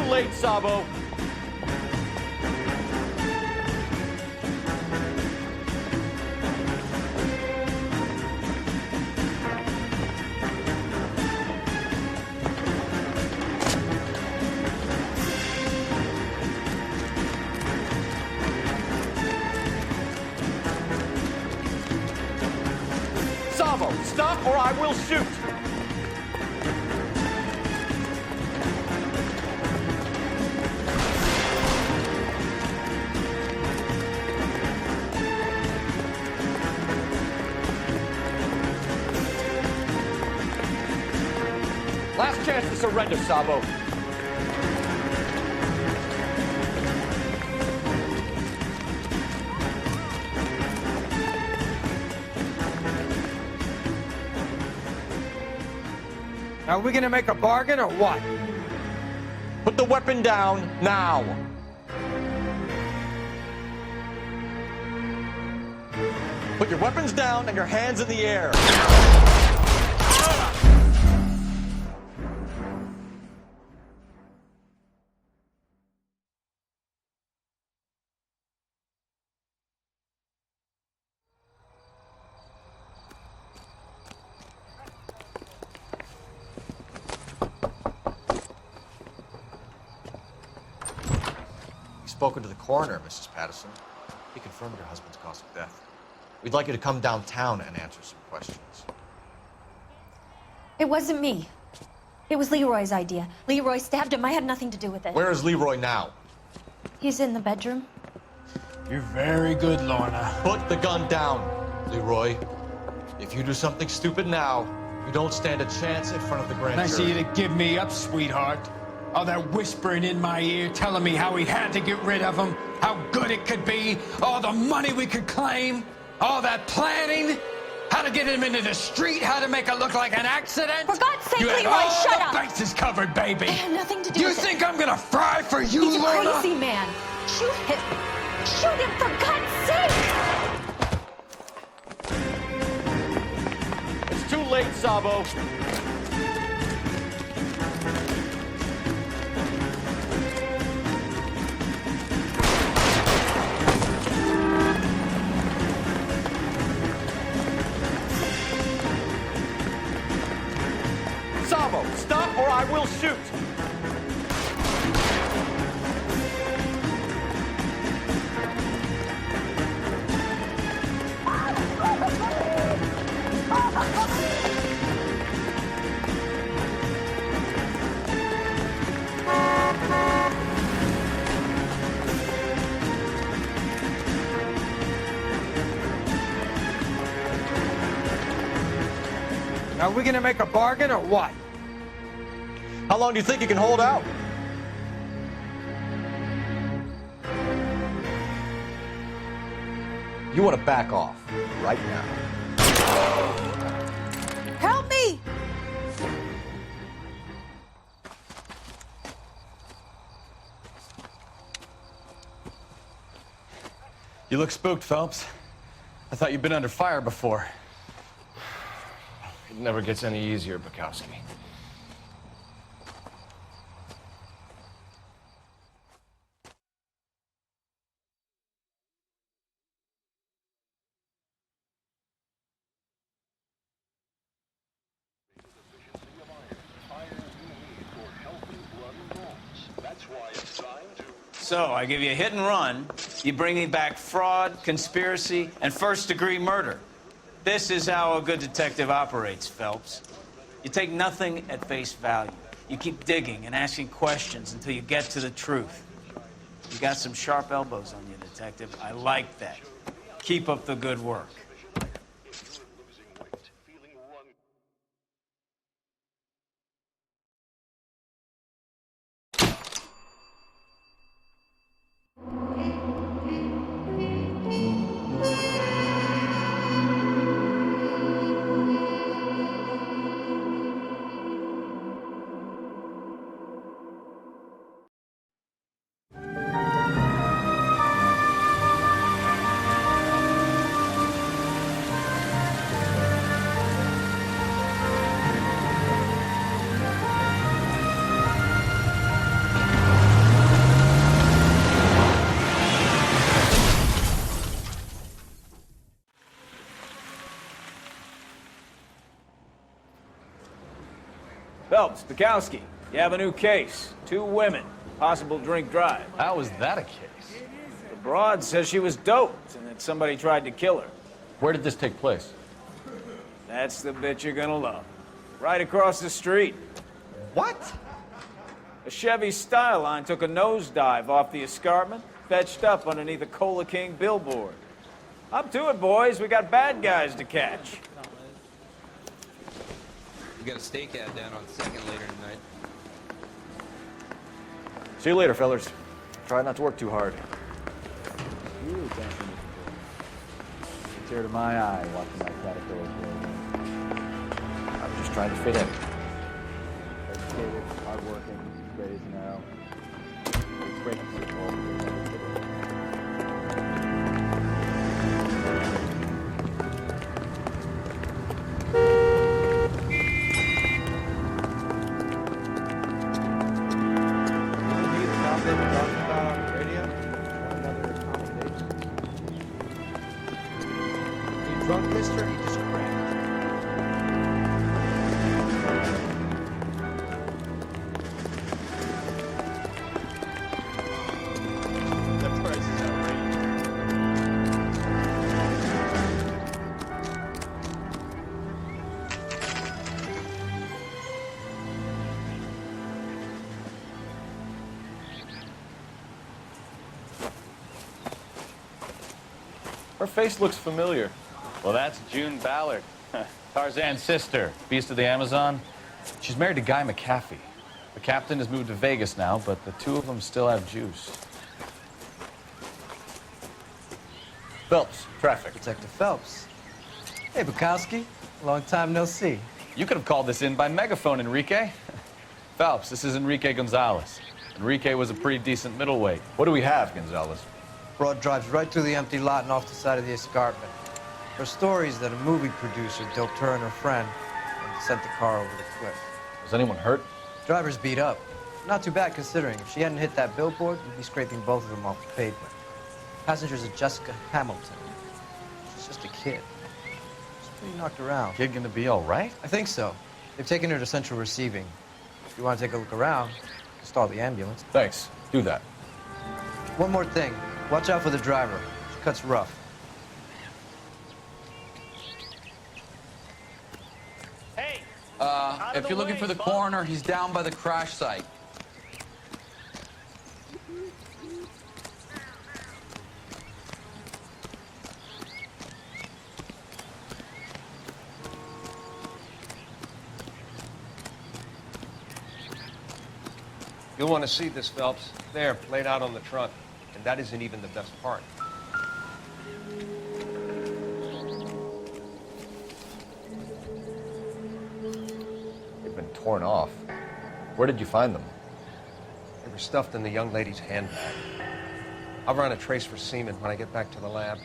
B: Late, Sabo. Sabo, stop or I will shoot. Last chance to surrender, Sabo.
H: Are we gonna make a bargain or what?
B: Put the weapon down now. Put your weapons down and your hands in the air. Spoken to the coroner, Mrs. Patterson. He confirmed your husband's cause of death. We'd like you to come downtown and answer some questions.
V: It wasn't me. It was Leroy's idea. Leroy stabbed him. I had nothing to do with it.
B: Where is Leroy now?
V: He's in the bedroom.
H: You're very good, Lorna.
B: Put the gun down, Leroy. If you do something stupid now, you don't stand a chance in front of the grand
H: Nice of
B: jury.
H: you to give me up, sweetheart. All that whispering in my ear, telling me how we had to get rid of him, how good it could be, all the money we could claim, all that planning, how to get him into the street, how to make it look like an accident.
V: For God's sake,
H: you had
V: Leroy,
H: all
V: shut
H: the
V: up.
H: bases covered, baby.
V: I had nothing to do
H: You
V: with it.
H: think I'm gonna fry for you,
V: He's a
H: Lorna?
V: crazy man. Shoot him. Shoot him, for God's sake.
B: It's too late, Sabo. Sabo, stop or I will shoot.
H: Are we gonna make a bargain or what?
B: How long do you think you can hold out? You want to back off right now.
S: Help me!
C: You look spooked, Phelps. I thought you'd been under fire before.
B: It never gets any easier, Bukowski.
D: So, I give you a hit and run, you bring me back fraud, conspiracy, and first-degree murder. This is how a good detective operates, Phelps. You take nothing at face value. You keep digging and asking questions until you get to the truth. You got some sharp elbows on you, detective. I like that. Keep up the good work. Phelps, Bukowski, you have a new case. 2 women, possible drink drive.
C: How was that a case?
D: The broad says she was doped and that somebody tried to kill her.
B: Where did this take place?
D: That's the bit you're gonna love. Right across the street.
C: What?
D: A Chevy Styline took a nosedive off the escarpment, fetched up underneath a Cola King billboard. Up to it, boys. We got bad guys to catch.
A: We got a stake ad down on 2nd later tonight.
B: See you later, fellas. Try not to work too hard.
C: A tear to my eye watching my caterpillar grow.
B: I'm just trying to fit in.
C: Educated, hardworking, straight as an arrow. It's great to see it all.
A: Drunk, mister? He just cracked.
D: The price is outrageous.
B: Her face looks familiar.
C: Well, that's June Ballard, Tarzan's sister, beast of the Amazon. She's married to Guy McAfee. The captain has moved to Vegas now, but the 2 of them still have juice.
B: Phelps, traffic.
E: Detective Phelps. Hey, Bukowski. Long time no see.
C: You could have called this in by megaphone, Enrique. Phelps, this is Enrique Gonzalez. Enrique was a pretty decent middleweight.
B: What do we have, Gonzalez?
E: Broad drives right through the empty lot and off the side of the escarpment. Her story is that a movie producer doped her and her friend and sent the car over the cliff.
B: Was anyone hurt?
E: Driver's beat up. Not too bad considering. If she hadn't hit that billboard, we'd be scraping both of them off the pavement. Passengers are Jessica Hamilton. She's just a kid. She's pretty knocked around.
C: Kid gonna be all right?
E: I think so. They've taken her to central receiving. If you want to take a look around, stall the ambulance.
B: Thanks. Do that.
E: One more thing. Watch out for the driver. She cuts rough.
A: If you're looking for the coroner, he's down by the crash site.
L: You'll want to see this, Phelps. There, laid out on the trunk. And that isn't even the best part.
B: They've been torn off. Where did you find them?
L: They were stuffed in the young lady's handbag. I'll run a trace for semen when I get back to the lab.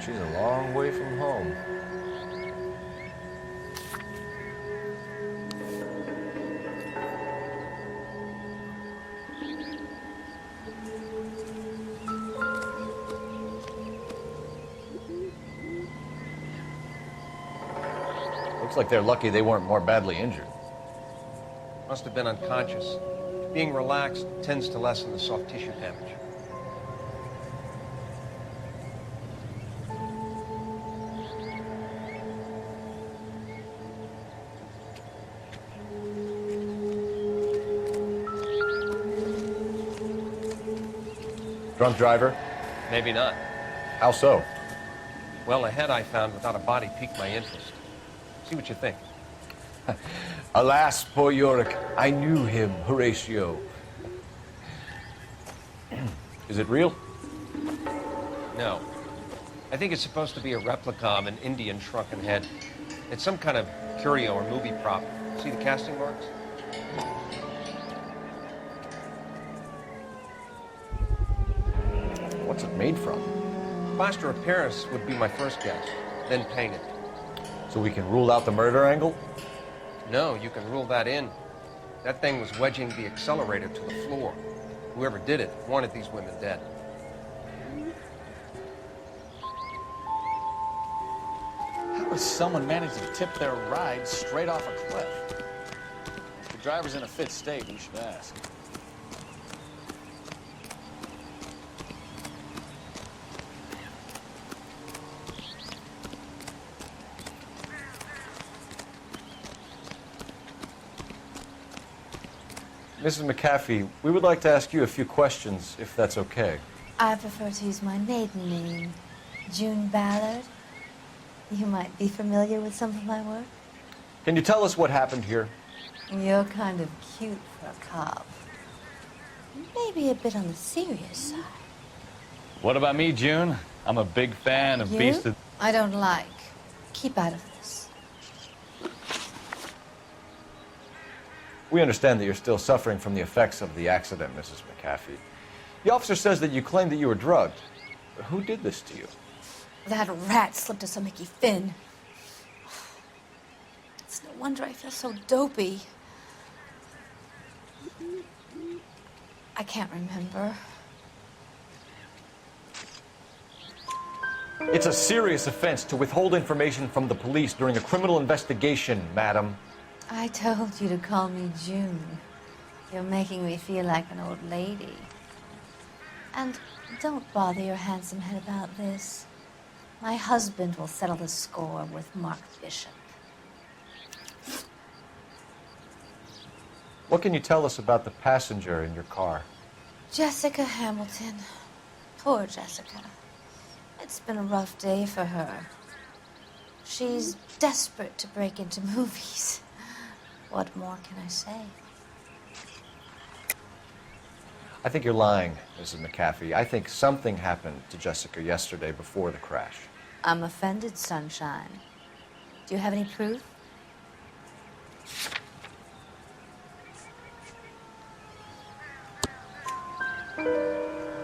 B: She's a long way from home. Looks like they're lucky they weren't more badly injured.
L: Must have been unconscious. Being relaxed tends to lessen the soft tissue damage.
B: Drunk driver?
L: Maybe not.
B: How so?
L: Well, a head I found without a body piqued my interest. See what you think.
B: Alas, poor Yorick, I knew him, Horatio. Is it real?
L: No. I think it's supposed to be a replica of an Indian shrunken head. It's some kind of curio or movie prop. See the casting marks?
B: What's it made from?
L: Plaster of Paris would be my first guess, then painted.
B: So we can rule out the murder angle?
L: No, you can rule that in. That thing was wedging the accelerator to the floor. Whoever did it wanted these women dead.
O: How does someone manage to tip their ride straight off a cliff? If the driver's in a fit state, we should ask.
B: Mrs. McAfee, we would like to ask you a few questions, if that's okay.
V: I prefer to use my maiden name, June Ballard. You might be familiar with some of my work.
B: Can you tell us what happened here?
V: You're kind of cute for a cop. Maybe a bit on the serious side.
C: What about me, June? I'm a big fan of Beast of...
V: I don't like. Keep out of this.
B: We understand that you're still suffering from the effects of the accident, Mrs. McAfee. The officer says that you claimed that you were drugged. But who did this to you?
V: That rat slipped us a Mickey Finn. It's no wonder I feel so dopey. I can't remember.
B: It's a serious offense to withhold information from the police during a criminal investigation, madam.
V: I told you to call me June. You're making me feel like an old lady. And don't bother your handsome head about this. My husband will settle the score with Mark Bishop.
B: What can you tell us about the passenger in your car?
V: Jessica Hamilton. Poor Jessica. It's been a rough day for her. She's desperate to break into movies. What more can I say?
B: I think you're lying, Mrs. McAfee. I think something happened to Jessica yesterday before the crash.
V: I'm offended, Sunshine. Do you have any proof?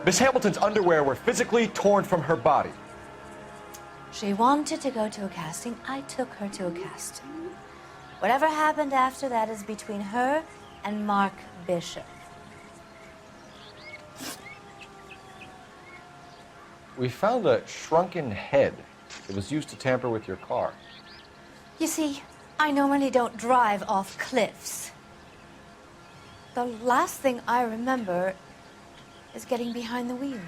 B: Miss Hamilton's underwear were physically torn from her body.
V: She wanted to go to a casting. I took her to a casting. Whatever happened after that is between her and Mark Bishop.
B: We found a shrunken head that was used to tamper with your car.
V: You see, I normally don't drive off cliffs. The last thing I remember is getting behind the wheel.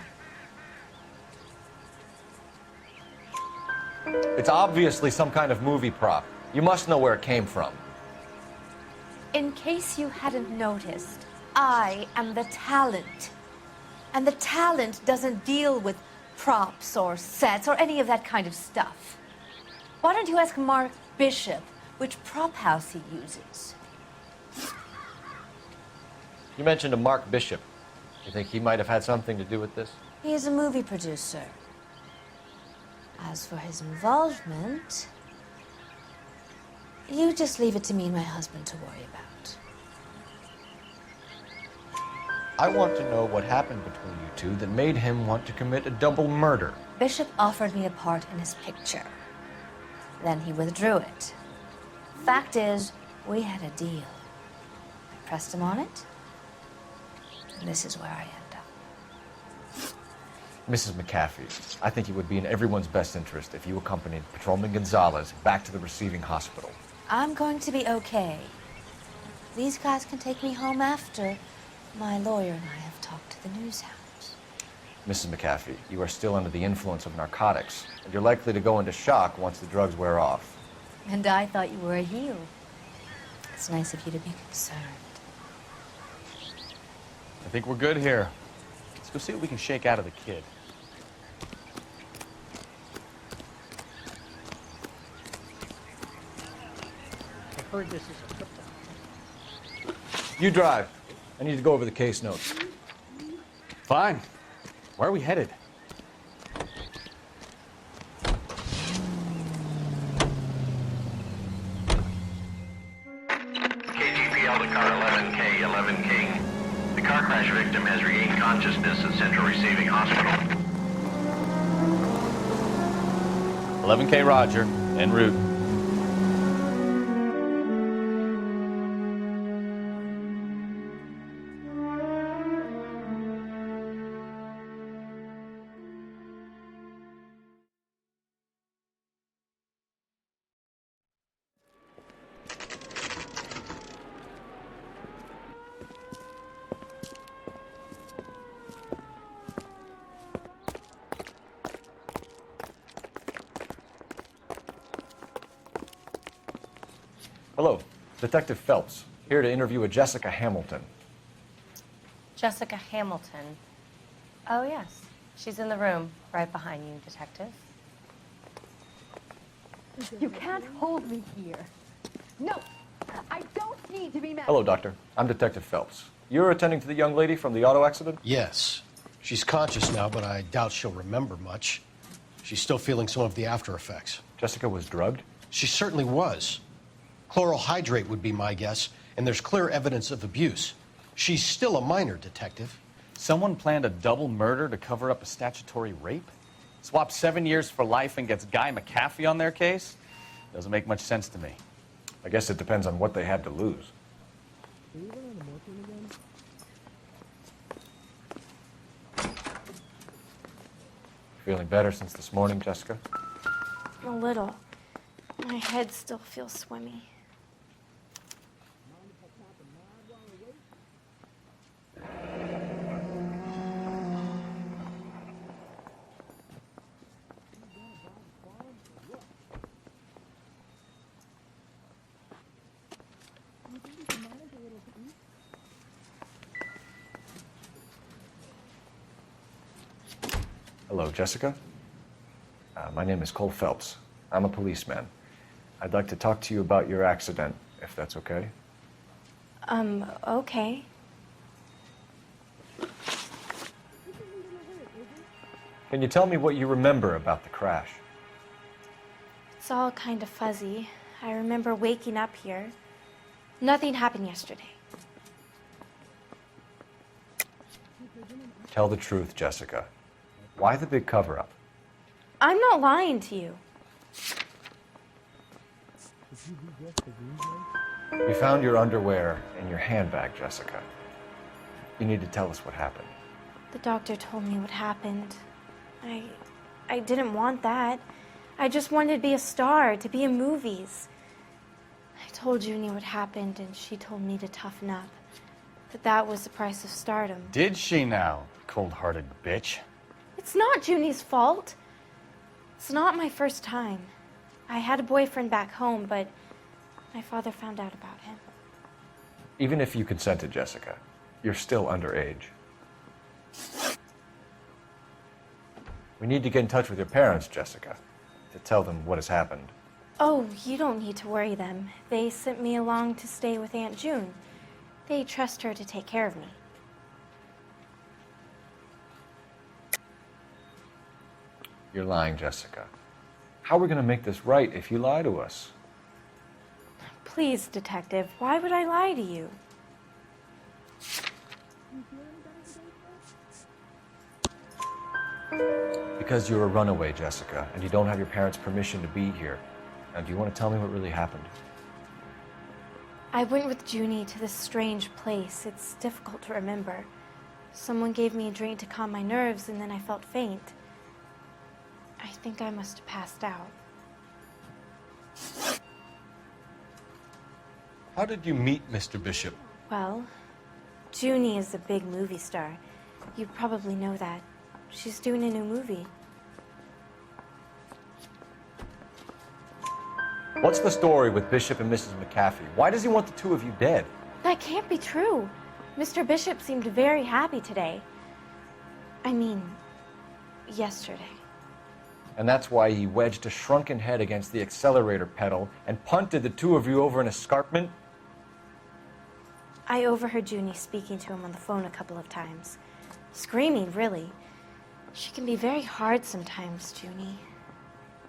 B: It's obviously some kind of movie prop. You must know where it came from.
V: In case you hadn't noticed, I am the talent. And the talent doesn't deal with props or sets or any of that kind of stuff. Why don't you ask Mark Bishop which prop house he uses?
B: You mentioned a Mark Bishop. You think he might have had something to do with this?
V: He is a movie producer. As for his involvement, you just leave it to me and my husband to worry about.
B: I want to know what happened between you two that made him want to commit a double murder.
V: Bishop offered me a part in his picture. Then he withdrew it. Fact is, we had a deal. I pressed him on it, and this is where I end up.
B: Mrs. McAfee, I think it would be in everyone's best interest if you accompanied Patrolman Gonzalez back to the receiving hospital.
V: I'm going to be okay. These guys can take me home after my lawyer and I have talked to the news hounds.
B: Mrs. McAfee, you are still under the influence of narcotics, and you're likely to go into shock once the drugs wear off.
V: And I thought you were a heel. It's nice of you to be concerned.
C: I think we're good here. Let's go see what we can shake out of the kid.
G: I heard this is a crypto.
B: You drive. I need to go over the case notes.
C: Fine. Where are we headed?
I: KGPL to car 11K, 11 King. The car crash victim has regained consciousness at Central Receiving Hospital.
C: 11K Roger, en route.
B: Hello, Detective Phelps, here to interview a Jessica Hamilton.
V: Jessica Hamilton. Oh, yes. She's in the room, right behind you, Detective.
J: You can't hold me here. No, I don't need to be mad.
B: Hello, Doctor. I'm Detective Phelps. You're attending to the young lady from the auto accident?
W: Yes. She's conscious now, but I doubt she'll remember much. She's still feeling some of the after effects.
B: Jessica was drugged?
W: She certainly was. Chloral hydrate would be my guess, and there's clear evidence of abuse. She's still a minor, Detective.
C: Someone planned a double murder to cover up a statutory rape? Swap 7 years for life and gets Guy McAfee on their case? Doesn't make much sense to me.
B: I guess it depends on what they had to lose. Feeling better since this morning, Jessica?
S: A little. My head still feels swimmy.
B: Hello, Jessica. My name is Cole Phelps. I'm a policeman. I'd like to talk to you about your accident, if that's okay.
S: Okay.
B: Can you tell me what you remember about the crash?
S: It's all kind of fuzzy. I remember waking up here. Nothing happened yesterday.
B: Tell the truth, Jessica. Why the big cover-up?
S: I'm not lying to you.
B: We found your underwear in your handbag, Jessica. You need to tell us what happened.
S: The doctor told me what happened. I didn't want that. I just wanted to be a star, to be in movies. I told Junie what happened, and she told me to toughen up. That that was the price of stardom.
C: Did she now, cold-hearted bitch?
S: It's not Junie's fault. It's not my first time. I had a boyfriend back home, but my father found out about him.
B: Even if you consented, Jessica, you're still underage. We need to get in touch with your parents, Jessica, to tell them what has happened.
V: Oh, you don't need to worry them. They sent me along to stay with Aunt June. They trust her to take care of me.
B: You're lying, Jessica. How are we going to make this right if you lie to us?
V: Please, Detective, why would I lie to you?
B: Because you're a runaway, Jessica, and you don't have your parents' permission to be here. Now, do you want to tell me what really happened?
V: I went with Junie to this strange place. It's difficult to remember. Someone gave me a drink to calm my nerves, and then I felt faint. I think I must have passed out.
B: How did you meet Mr. Bishop?
V: Well, Junie is a big movie star. You probably know that. She's doing a new movie.
B: What's the story with Bishop and Mrs. McAfee? Why does he want the two of you dead?
V: That can't be true. Mr. Bishop seemed very happy today. I mean, yesterday.
B: And that's why he wedged a shrunken head against the accelerator pedal and punted the two of you over an escarpment?
V: I overheard Junie speaking to him on the phone a couple of times. Screaming, really. She can be very hard sometimes, Junie.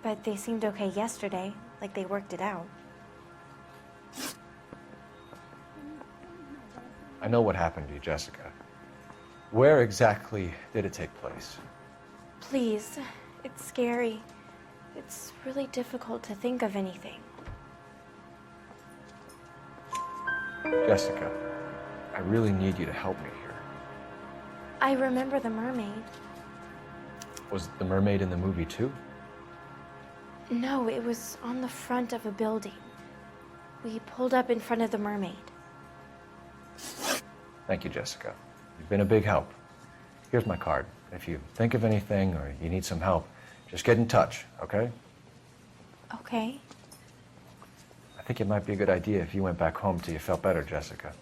V: But they seemed okay yesterday, like they worked it out.
B: I know what happened to you, Jessica. Where exactly did it take place?
V: Please, it's scary. It's really difficult to think of anything.
B: Jessica, I really need you to help me here.
V: I remember the mermaid.
B: Was the mermaid in the movie too?
V: No, it was on the front of a building. We pulled up in front of the mermaid.
B: Thank you, Jessica. You've been a big help. Here's my card. If you think of anything or you need some help, just get in touch, okay?
V: Okay.
B: I think it might be a good idea if you went back home till you felt better, Jessica.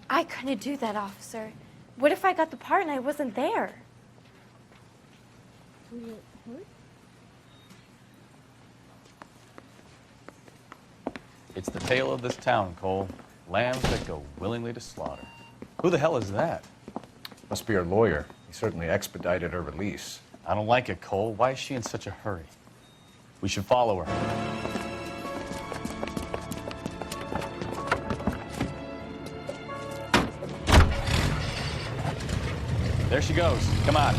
V: I couldn't do that, officer. What if I got the part and I wasn't there?
C: It's the tale of this town, Cole. Lambs that go willingly to slaughter. Who the hell is that?
B: Must be her lawyer. He certainly expedited her release.
C: I don't like it, Cole. Why is she in such a hurry? We should follow her. There she goes. Come on.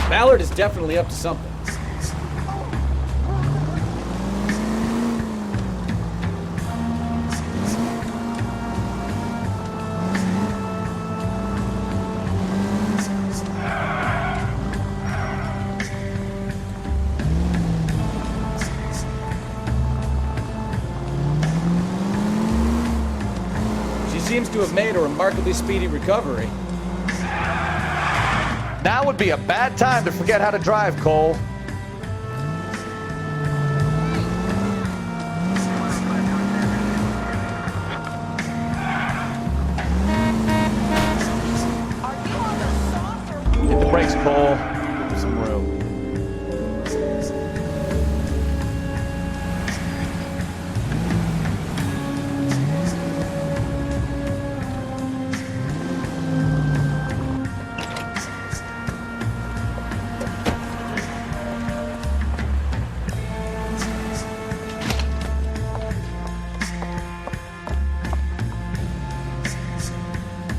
O: Ballard is definitely up to something. She seems to have made a remarkably speedy recovery.
C: Now would be a bad time to forget how to drive, Cole. Hit the brakes, Cole. Give her some room.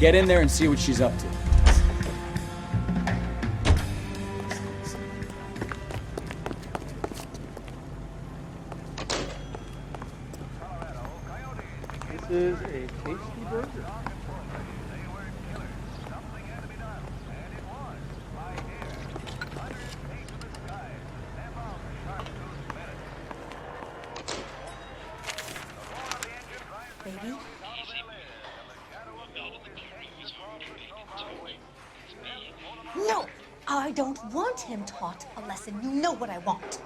O: Get in there and see what she's up to.
Q: This is a tasty burger.
V: Baby?
S: No!
M: I don't want him taught a lesson. You know what I want.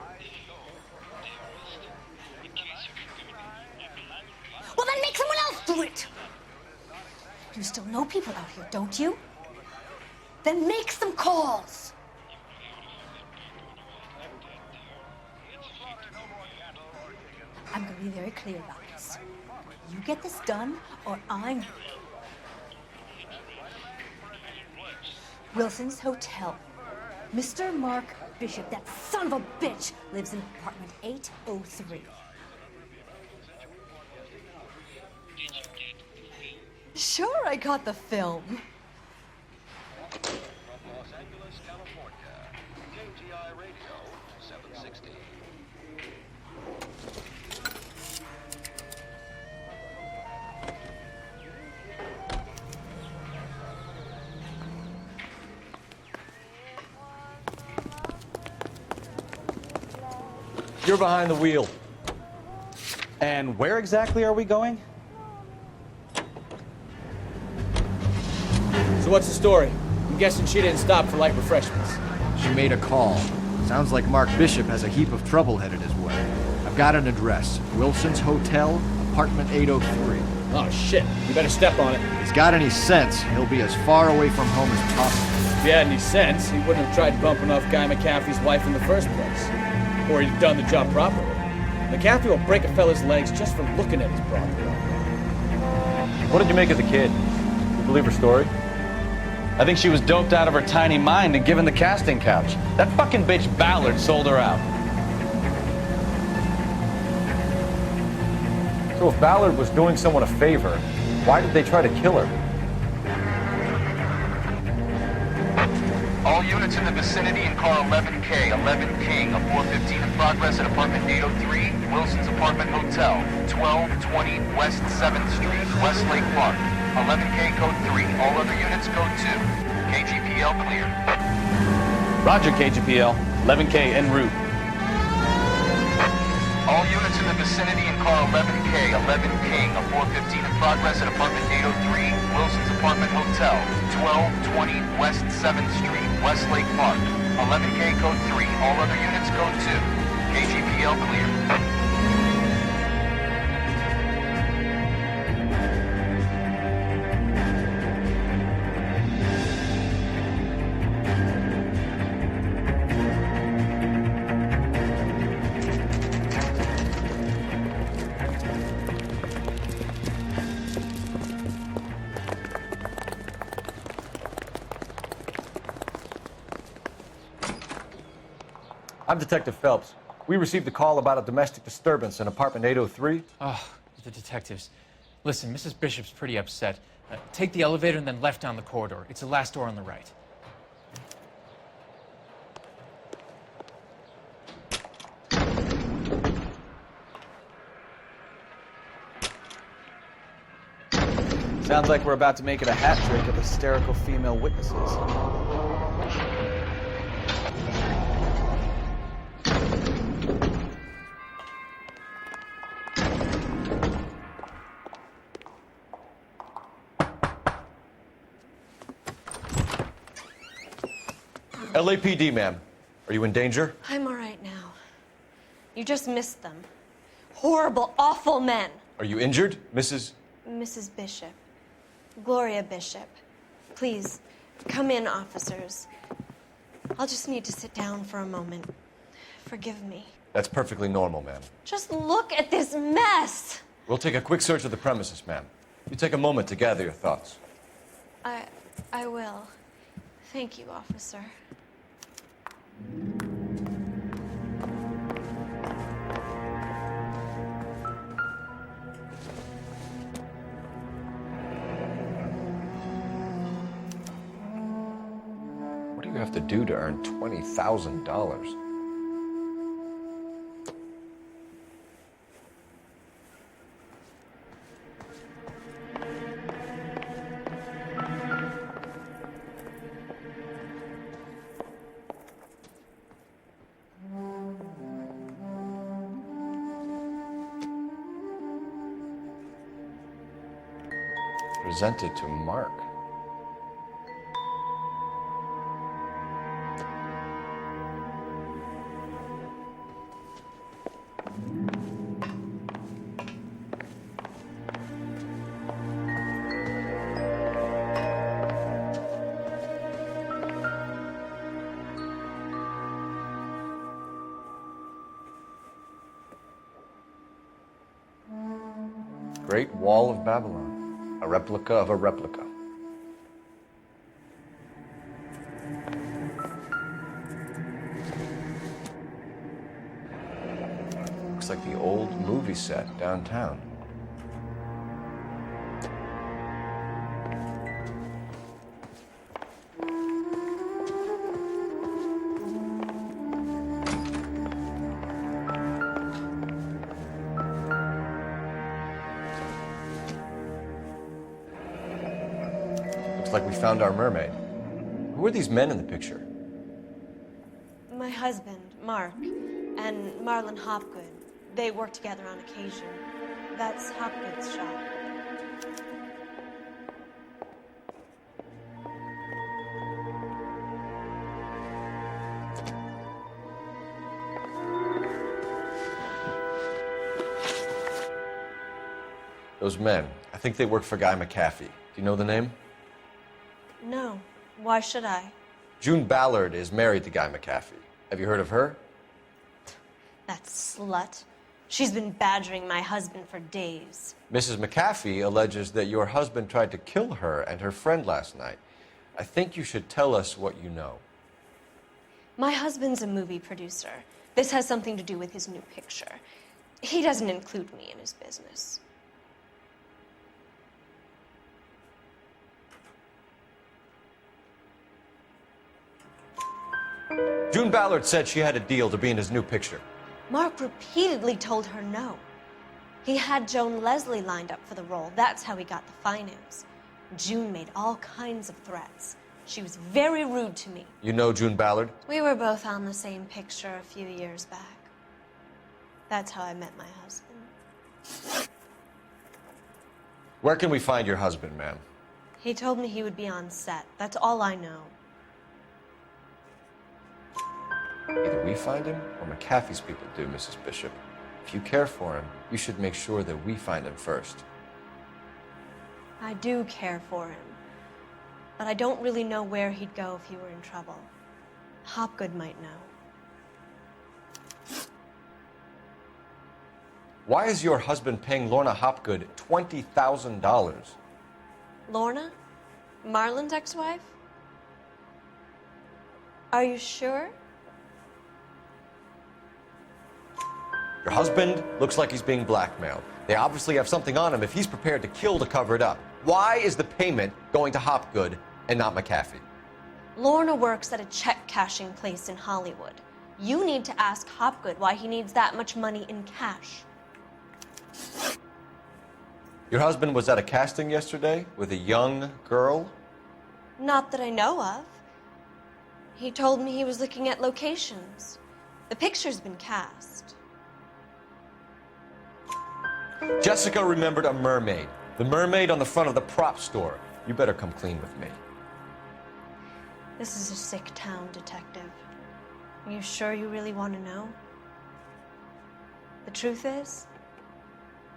M: Well, then make someone else do it. You still know people out here, don't you? Then make some calls. I'm going to be very clear about this. You get this done, or I'm... Wilson's Hotel. Mr. Mark Bishop, that son of a bitch, lives in apartment 803. Sure, I got the film.
I: Los Angeles, California. KGI Radio, 760.
C: You're behind the wheel. And where exactly are we going?
O: So what's the story? I'm guessing she didn't stop for light refreshments.
B: She made a call. Sounds like Mark Bishop has a heap of trouble headed his way. I've got an address. Wilson's Hotel, apartment 803.
O: Oh, shit. You better step on it.
B: If he's got any sense, he'll be as far away from home as possible.
O: If he had any sense, he wouldn't have tried bumping off Guy McAfee's wife in the first place. Or he'd have done the job properly. McAfee will break a fella's legs just for looking at his broad.
C: What did you make of the kid? You believe her story? I think she was doped out of her tiny mind and given the casting couch. That fucking bitch Ballard sold her out.
B: So if Ballard was doing someone a favor, why did they try to kill her?
I: All units in the vicinity in car 11K, 11 King, a 415 in progress at apartment 803, Wilson's Apartment Hotel, 1220 West 7th Street, Westlake Park. 11K code 3, all other units code 2. KGPL clear.
C: Roger, KGPL. 11K en route.
I: All units in the vicinity in car 11K, 11 King, a 415 in progress at apartment 803, Wilson's Apartment Hotel, 1220 West 7th Street, Westlake Park. 11K code 3, all other units code 2. KGPL clear.
B: I'm Detective Phelps. We received a call about a domestic disturbance in apartment 803.
P: Oh, the detectives. Listen, Mrs. Bishop's pretty upset. Take the elevator and then left down the corridor. It's the last door on the right.
O: Sounds like we're about to make it a hat trick of hysterical female witnesses.
B: LAPD, ma'am. Are you in danger?
M: I'm all right now. You just missed them. Horrible, awful men.
B: Are you injured, Mrs.
M: Mrs. Bishop. Gloria Bishop. Please, come in, officers. I'll just need to sit down for a moment. Forgive me.
B: That's perfectly normal, ma'am.
M: Just look at this mess!
B: We'll take a quick search of the premises, ma'am. You take a moment to gather your thoughts.
M: I will. Thank you, officer.
B: What do you have to do to earn $20,000? Presented to Mark. Great Wall of Babylon. A replica of a replica. Looks like the old movie set downtown. Looks like we found our mermaid. Who are these men in the picture?
M: My husband, Mark, and Marlon Hopgood. They work together on occasion. That's Hopgood's shop.
B: Those men, I think they work for Guy McAfee. Do you know the name?
M: No. Why should I?
B: June Ballard is married to Guy McAfee. Have you heard of her?
M: That slut. She's been badgering my husband for days.
B: Mrs. McAfee alleges that your husband tried to kill her and her friend last night. I think you should tell us what you know.
M: My husband's a movie producer. This has something to do with his new picture. He doesn't include me in his business.
B: June Ballard said she had a deal to be in his new picture.
M: Mark repeatedly told her no. He had Joan Leslie lined up for the role. That's how he got the finance. June made all kinds of threats. She was very rude to me.
B: You know June Ballard?
M: We were both on the same picture a few years back. That's how I met my husband.
B: Where can we find your husband, ma'am?
M: He told me he would be on set. That's all I know.
B: Either we find him or McAfee's people do, Mrs. Bishop. If you care for him, you should make sure that we find him first.
M: I do care for him, but I don't really know where he'd go if he were in trouble. Hopgood might know.
B: Why is your husband paying Lorna Hopgood $20,000?
M: Lorna? Marlon's ex-wife? Are you sure?
B: Your husband looks like he's being blackmailed. They obviously have something on him if he's prepared to kill to cover it up. Why is the payment going to Hopgood and not McAfee?
M: Lorna works at a check-cashing place in Hollywood. You need to ask Hopgood why he needs that much money in cash.
B: Your husband was at a casting yesterday with a young girl?
M: Not that I know of. He told me he was looking at locations. The picture's been cast.
B: Jessica remembered a mermaid. The mermaid on the front of the prop store. You better come clean with me.
M: This is a sick town, Detective. Are you sure you really want to know? The truth is,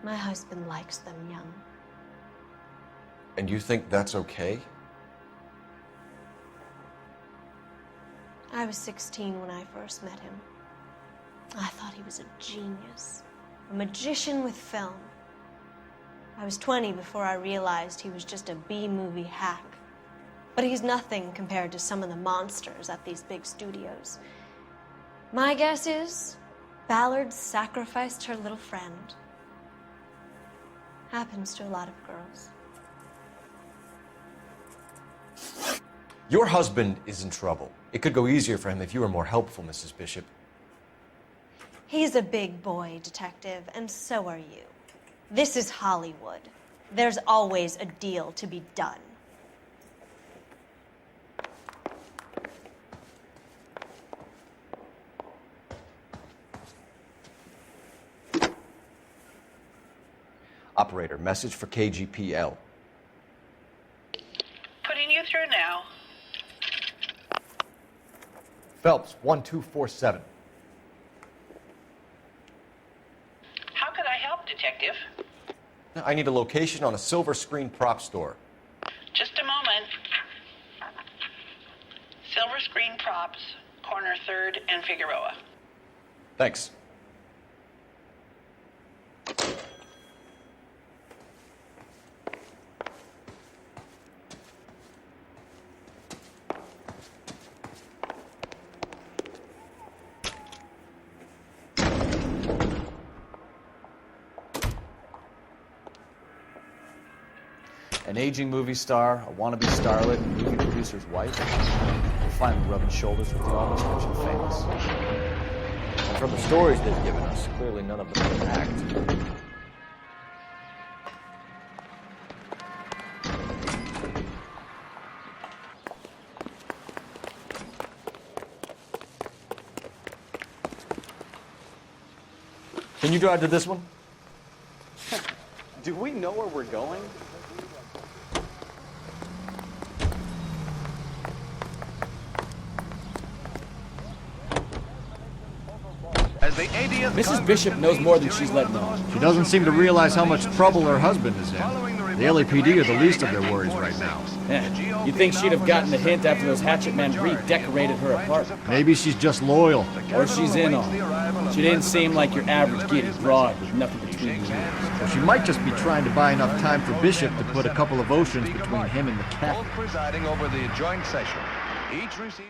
M: my husband likes them young.
B: And you think that's okay?
M: I was 16 when I first met him. I thought he was a genius, a magician with film. I was 20 before I realized he was just a B-movie hack. But he's nothing compared to some of the monsters at these big studios. My guess is Ballard sacrificed her little friend. Happens to a lot of girls.
B: Your husband is in trouble. It could go easier for him if you were more helpful, Mrs. Bishop.
M: He's a big boy, Detective, and so are you. This is Hollywood. There's always a deal to be done.
B: Operator, message for KGPL.
N: Putting you through now.
B: Phelps, 1247.
N: How could I help, Detective?
B: I need a location on a silver screen prop store.
N: Just a moment. Silver Screen Props, corner 3rd and Figueroa.
B: Thanks.
O: An aging movie star, a wannabe starlet, and movie producer's wife. We're finally rubbing shoulders with the almost rich and famous.
B: And from the stories they've given us, clearly none of them can act. Can you drive to this one?
C: Do we know where we're going?
O: Mrs. Bishop knows more than she's letting on.
B: She doesn't seem to realize how much trouble her husband is in. The LAPD are the least of their worries right now.
O: Yeah. You'd think she'd have gotten the hint after those hatchet men redecorated her apartment.
B: Maybe she's just loyal.
O: Or she's in on it. She didn't seem like your average giddy broad with nothing between the ears.
B: Well, she might just be trying to buy enough time for Bishop to put a couple of oceans between him and the cat.
F: Both presiding over the joint session. Each receives...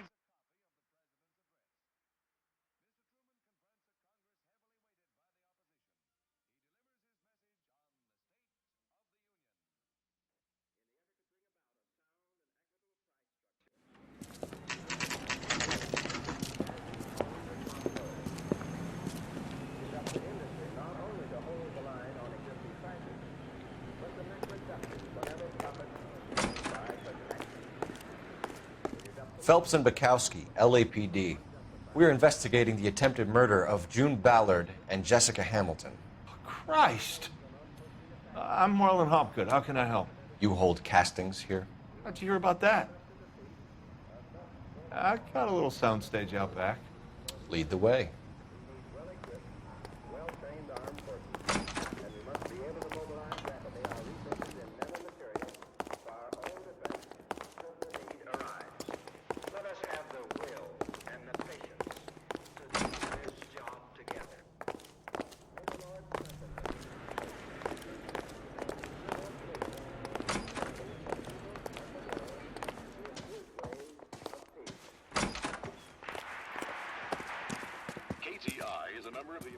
B: Phelps and Bukowski, LAPD. We're investigating the attempted murder of June Ballard and Jessica Hamilton.
L: Christ! I'm Marlon Hopgood. How can I help?
B: You hold castings here?
L: How'd you hear about that? I got a little soundstage out back.
B: Lead the way.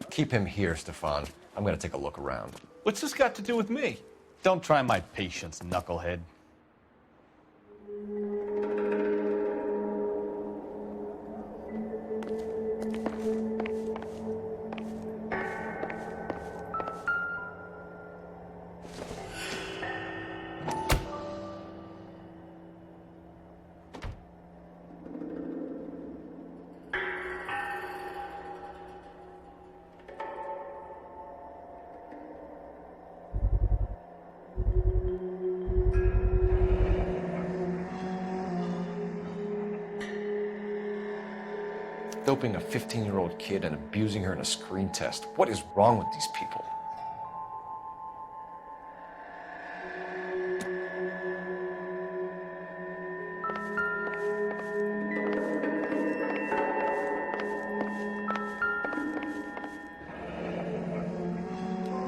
B: Keep him here, Stefan. I'm gonna take a look around.
L: What's this got to do with me?
C: Don't try my patience, knucklehead.
B: Doping a 15-year-old kid and abusing her in a screen test. What is wrong with these people?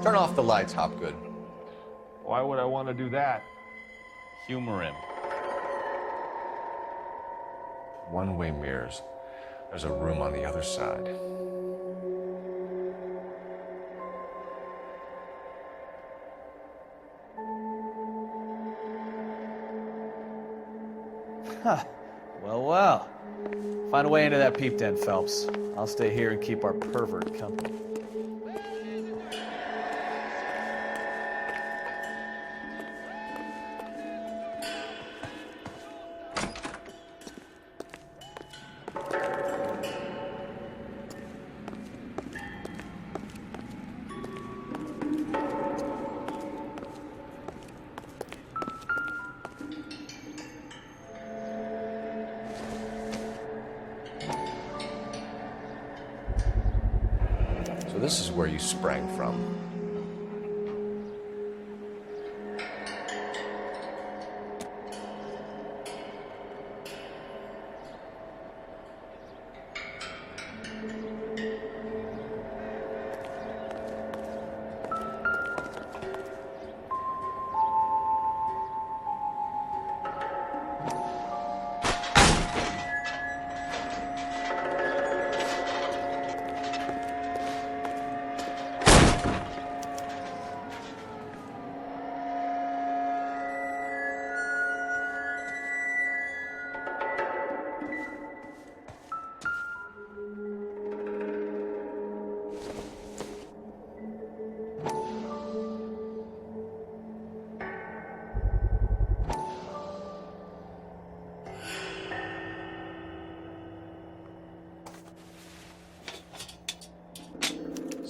B: Turn off the lights, Hopgood.
L: Why would I want to do that?
C: Humor him.
B: One-way mirrors. There's a room on the other side.
O: Huh. Well. Find a way into that peep den, Phelps. I'll stay here and keep our pervert company.
B: So this is where you sprang from.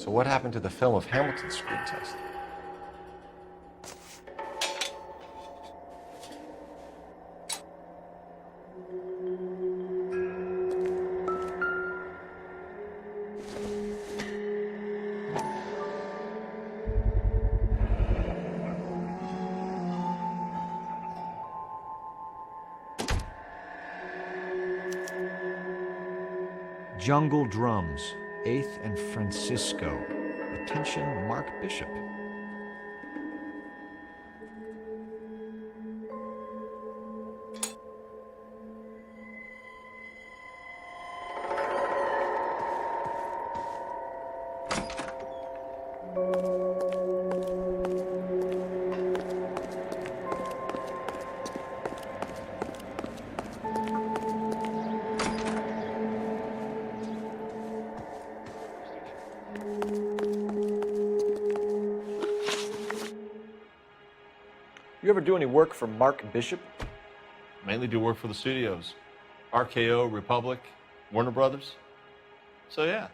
B: So what happened to the film of Hamilton's screen test? Jungle Drums, 8th and Francisco. Attention, Mark Bishop. You ever do any work for Mark Bishop?
K: Mainly do work for the studios. RKO, Republic, Warner Brothers. So yeah,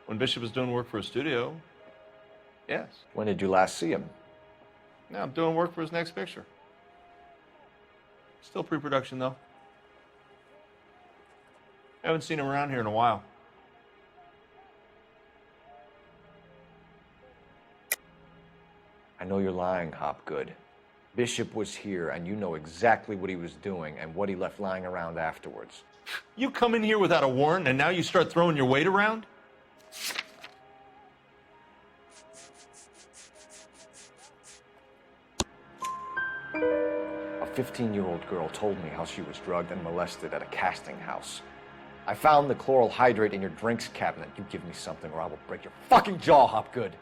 K: when Bishop was doing work for a studio, yes.
B: When did you last see him?
K: Now I'm doing work for his next picture. Still pre-production though. Haven't seen him around here in a while.
B: I know you're lying, Hopgood. Bishop was here, and you know exactly what he was doing and what he left lying around afterwards.
K: You come in here without a warrant, and now you start throwing your weight around?
B: A 15-year-old girl told me how she was drugged and molested at a casting house. I found the chloral hydrate in your drinks cabinet. You give me something or I will break your fucking jaw, Hopgood.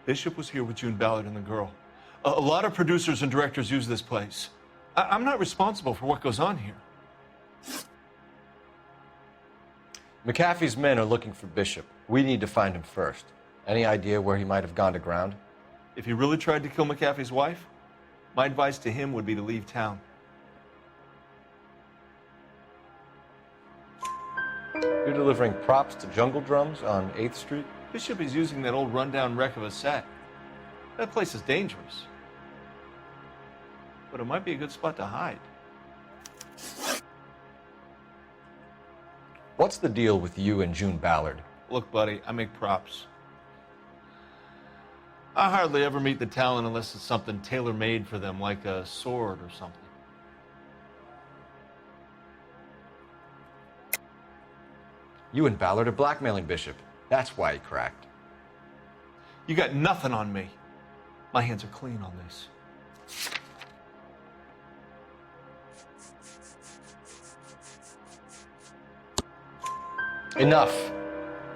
K: Bishop was here with June Ballard and the girl. A lot of producers and directors use this place. I'm not responsible for what goes on here.
B: McAfee's men are looking for Bishop. We need to find him first. Any idea where he might have gone to ground?
K: If he really tried to kill McAfee's wife, my advice to him would be to leave town.
B: You're delivering props to Jungle Drums on 8th Street?
K: Bishop is using that old rundown wreck of a set. That place is dangerous. But it might be a good spot to hide.
B: What's the deal with you and June Ballard?
K: Look, buddy, I make props. I hardly ever meet the talent unless it's something tailor-made for them, like a sword or something.
B: You and Ballard are blackmailing Bishop. That's why he cracked.
K: You got nothing on me. My hands are clean on this.
B: Enough.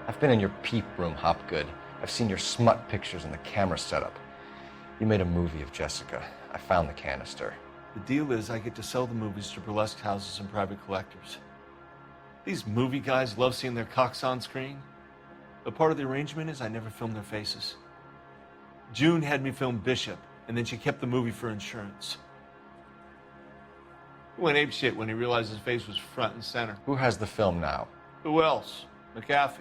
B: I've been in your peep room, Hopgood. I've seen your smut pictures and the camera setup. You made a movie of Jessica. I found the canister.
K: The deal is I get to sell the movies to burlesque houses and private collectors. These movie guys love seeing their cocks on screen. But part of the arrangement is I never film their faces. June had me film Bishop, and then she kept the movie for insurance. He went apeshit when he realized his face was front and center.
B: Who has the film now?
K: Who else? McAfee.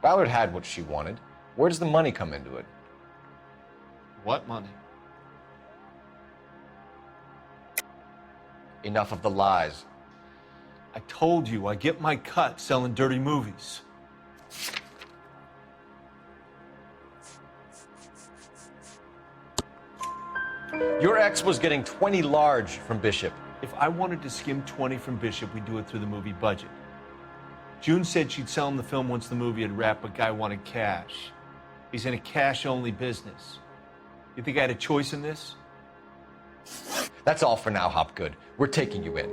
B: Ballard had what she wanted. Where does the money come into it?
K: What money?
B: Enough of the lies.
K: I told you I get my cut selling dirty movies.
B: Your ex was getting 20 large from Bishop.
K: If I wanted to skim 20 from Bishop, we'd do it through the movie budget. June said she'd sell him the film once the movie had wrapped, but Guy wanted cash. He's in a cash-only business. You think I had a choice in this?
B: That's all for now, Hopgood. We're taking you in.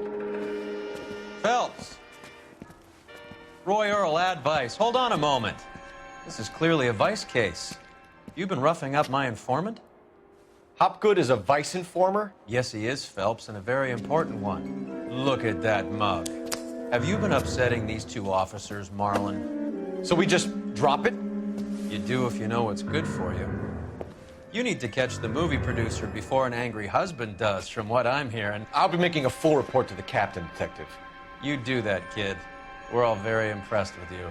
E: Phelps! Roy Earl, ad vice. Hold on a moment. This is clearly a vice case. You've been roughing up my informant?
B: Hopgood is a vice informer?
E: Yes, he is, Phelps, and a very important one. Look at that mug. Have you been upsetting these two officers, Marlon?
B: So we just drop it?
E: You do if you know what's good for you. You need to catch the movie producer before an angry husband does, from what I'm hearing.
B: I'll be making a full report to the captain, Detective.
E: You do that, kid. We're all very impressed with you.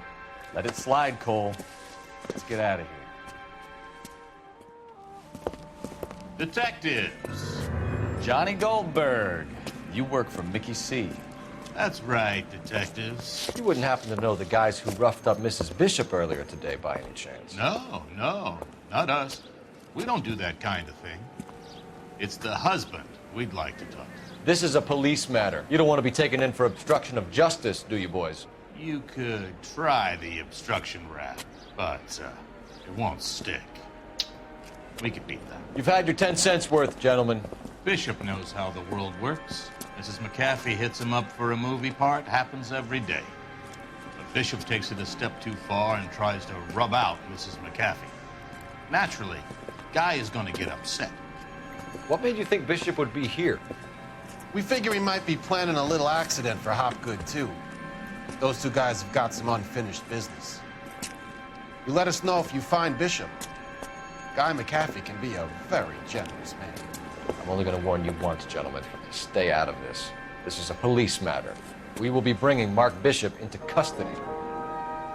C: Let it slide, Cole. Let's get out of here.
R: Detectives.
C: Johnny Goldberg. You work for Mickey C.
R: That's right, detectives.
B: You wouldn't happen to know the guys who roughed up Mrs. Bishop earlier today by any chance?
R: No, not us. We don't do that kind of thing. It's the husband we'd like to talk to.
B: This is a police matter. You don't want to be taken in for obstruction of justice, do you, boys?
R: You could try the obstruction rap, but it won't stick. We could beat that.
B: You've had your 10 cents worth, gentlemen.
R: Bishop knows how the world works. Mrs. McAfee hits him up for a movie part. Happens every day. But Bishop takes it a step too far and tries to rub out Mrs. McAfee. Naturally, Guy is going to get upset.
B: What made you think Bishop would be here?
W: We figure he might be planning a little accident for Hopgood, too. Those two guys have got some unfinished business. You let us know if you find Bishop. Guy McAfee can be a very generous man.
B: I'm only going to warn you once, gentlemen. Stay out of this. This is a police matter. We will be bringing Mark Bishop into custody.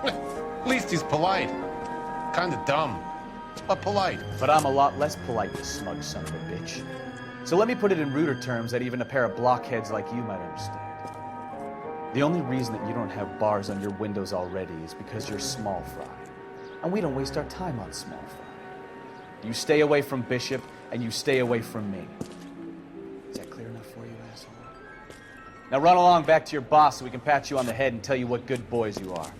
W: At least he's polite. Kind of dumb, but polite.
O: But I'm a lot less polite, you smug son of a bitch. So let me put it in ruder terms that even a pair of blockheads like you might understand. The only reason that you don't have bars on your windows already is because you're small fry. And we don't waste our time on small fry. You stay away from Bishop, and you stay away from me. Is that clear enough for you, asshole? Now run along back to your boss so we can pat you on the head and tell you what good boys you are.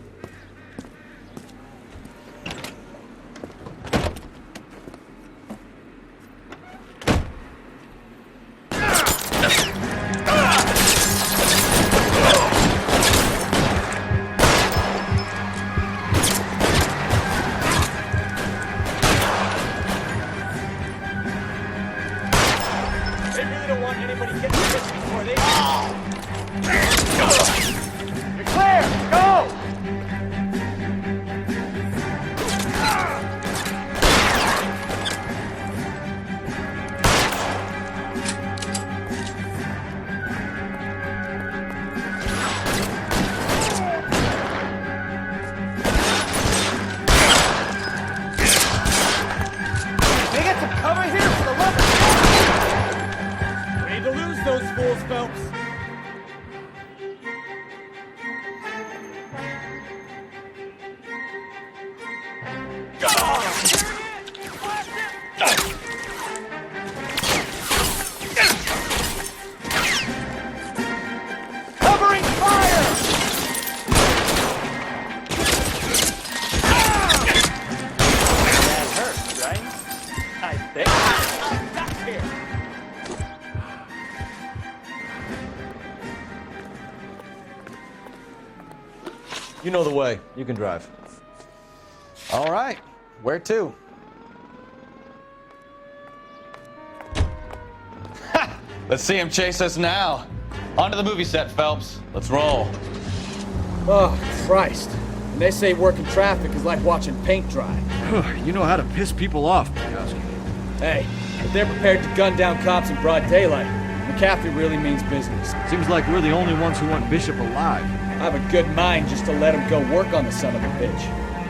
B: You know the way. You can drive.
O: All right. Where to?
C: Let's see him chase us now. Onto the movie set, Phelps. Let's roll.
O: Oh, Christ. And they say working traffic is like watching paint dry.
B: You know how to piss people off, Bukowski.
O: Hey, if they're prepared to gun down cops in broad daylight, McAfee really means business.
B: Seems like we're the only ones who want Bishop alive.
O: I have a good mind just to let him go work on the son of a bitch.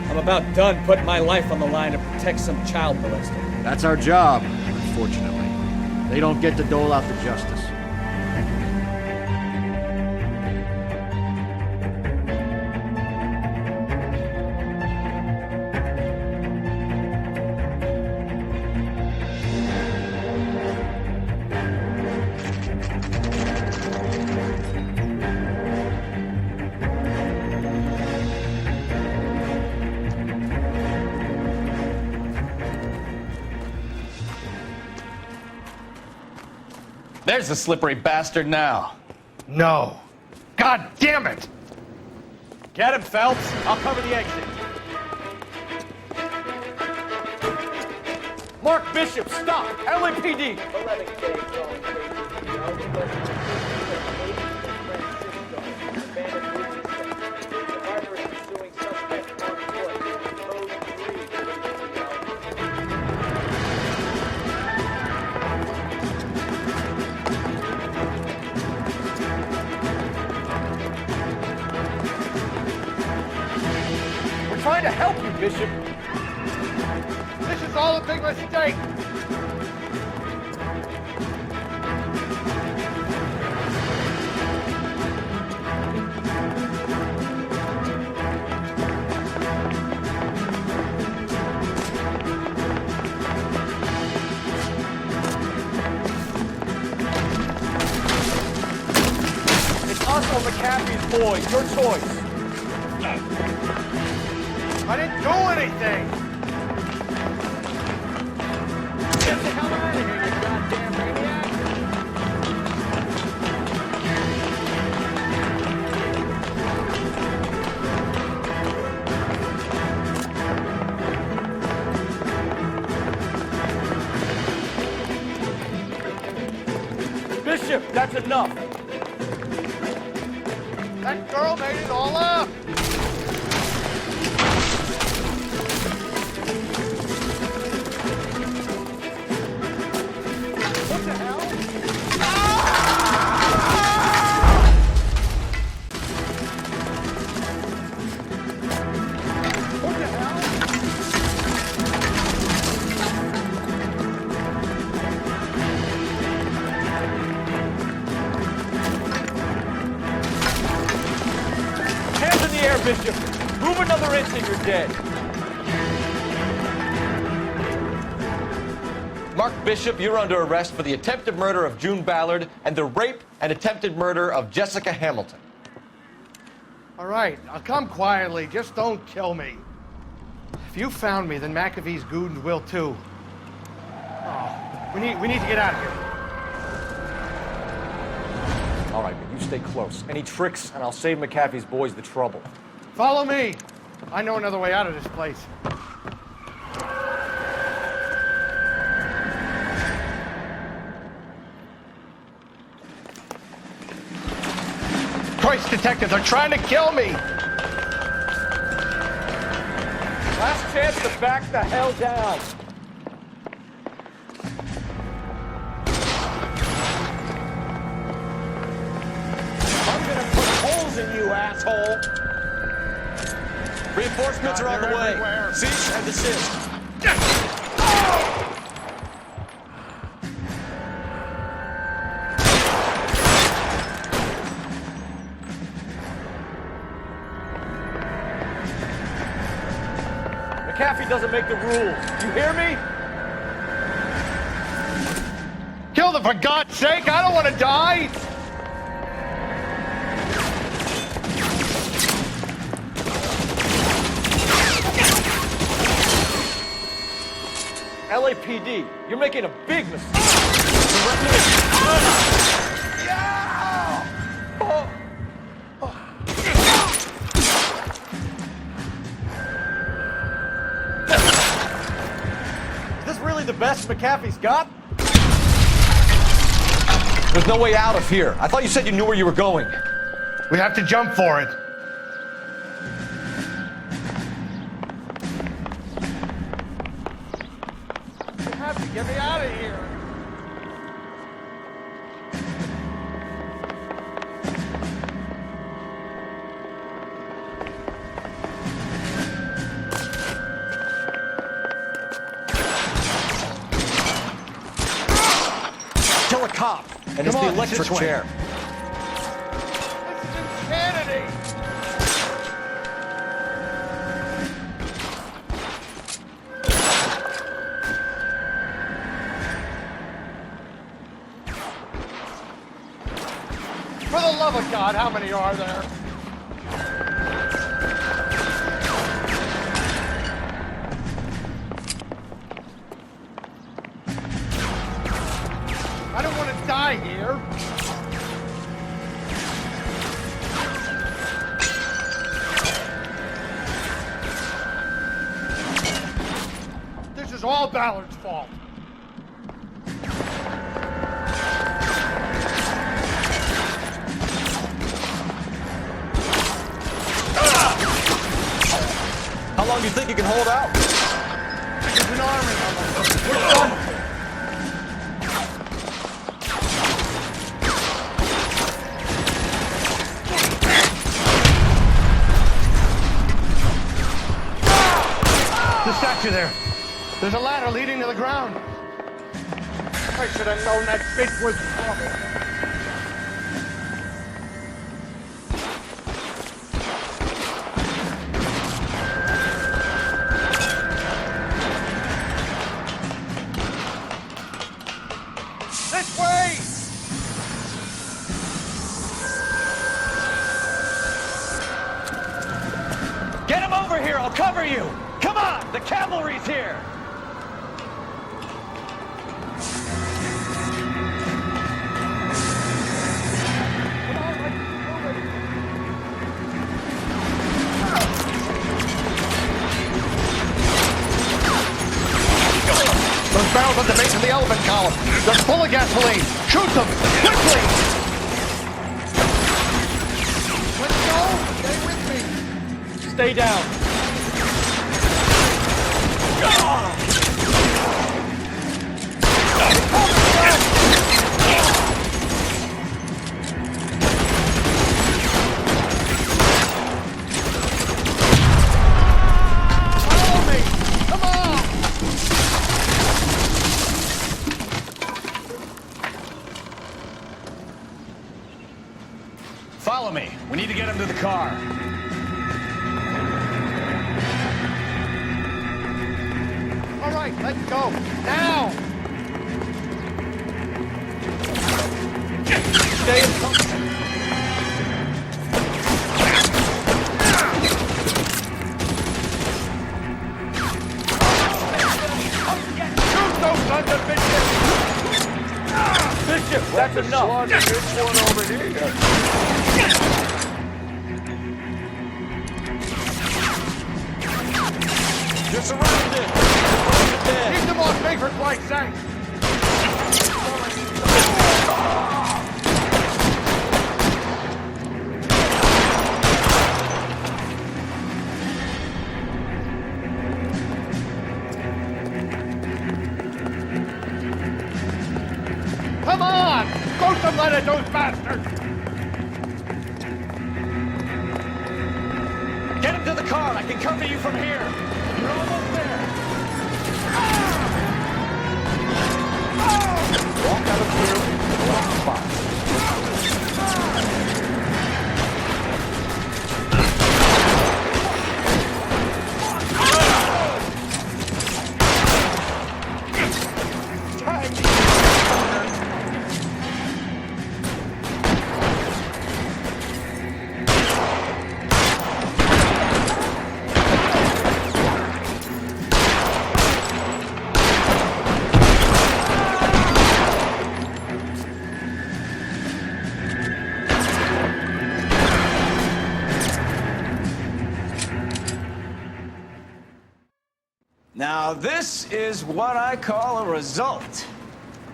O: I'm about done putting my life on the line to protect some child molester.
B: That's our job, unfortunately. They don't get to dole out the justice.
C: There's the slippery bastard now.
H: No. God damn it!
O: Get him, Phelps. I'll cover the exit.
B: Mark Bishop, stop! LAPD!
O: 11K,
B: Bishop.
D: This is all a big mistake.
B: It's us or McAfee's boys. Your choice.
D: I didn't do anything. Get the hell out of here, you goddamn maniac.
B: Bishop, that's enough.
D: That girl made it all up. What the hell? What the hell?
B: Hands in the air, Bishop. Move another inch and you're dead. Mark Bishop, you're under arrest for the attempted murder of June Ballard and the rape and attempted murder of Jessica Hamilton.
D: All right, I'll come quietly. Just don't kill me. If you found me, then McAfee's goons will too. Oh, we need to get out of here.
B: All right, but you stay close. Any tricks, and I'll save McAfee's boys the trouble.
D: Follow me. I know another way out of this place. Christ, detectives, they're trying to kill me.
B: Last chance to back the hell down. I'm gonna put holes in you, asshole. Reinforcements are on the way.
D: Everywhere.
B: Cease and desist. McAfee doesn't make the rules. You hear me?
D: Kill them, for God's sake! I don't want to die!
B: LAPD, you're making a big mistake. Is this really the best McAfee's got? There's no way out of here. I thought you said you knew where you were going.
D: We have to jump for it. You have to get me out of here.
B: Kill a cop, and it's the electric chair.
D: This is insanity. For the love of God, how many are there? I don't want to die here. This is all Ballard's fault.
B: How long do you think you can hold out?
D: There's an army on us. We're done. got you there. There's a ladder leading to the ground. I should have known that bitch was trouble. This way!
C: Get him over here, I'll cover you! Come on, the cavalry's here!
D: Those barrels at the base of the elephant column. They're full of gasoline. Shoot them! Quickly! Let's go! Stay with me!
C: Stay down.
D: Follow me! Come on!
C: Follow me. We need to get him to the car.
D: All right, let's go. Now!
C: Stay in focus.
D: Shoot those sons of bitches!
C: Bishop, that's enough.
D: This one over here.
C: You're surrounded.
D: Keep them off me for Christ's sake! Come on! Throw some lead at those bastards!
C: Get him to the car. I can cover you from here. You're almost there.
D: Walk out of here. Go on the spot.
A: Now, this is what I call a result.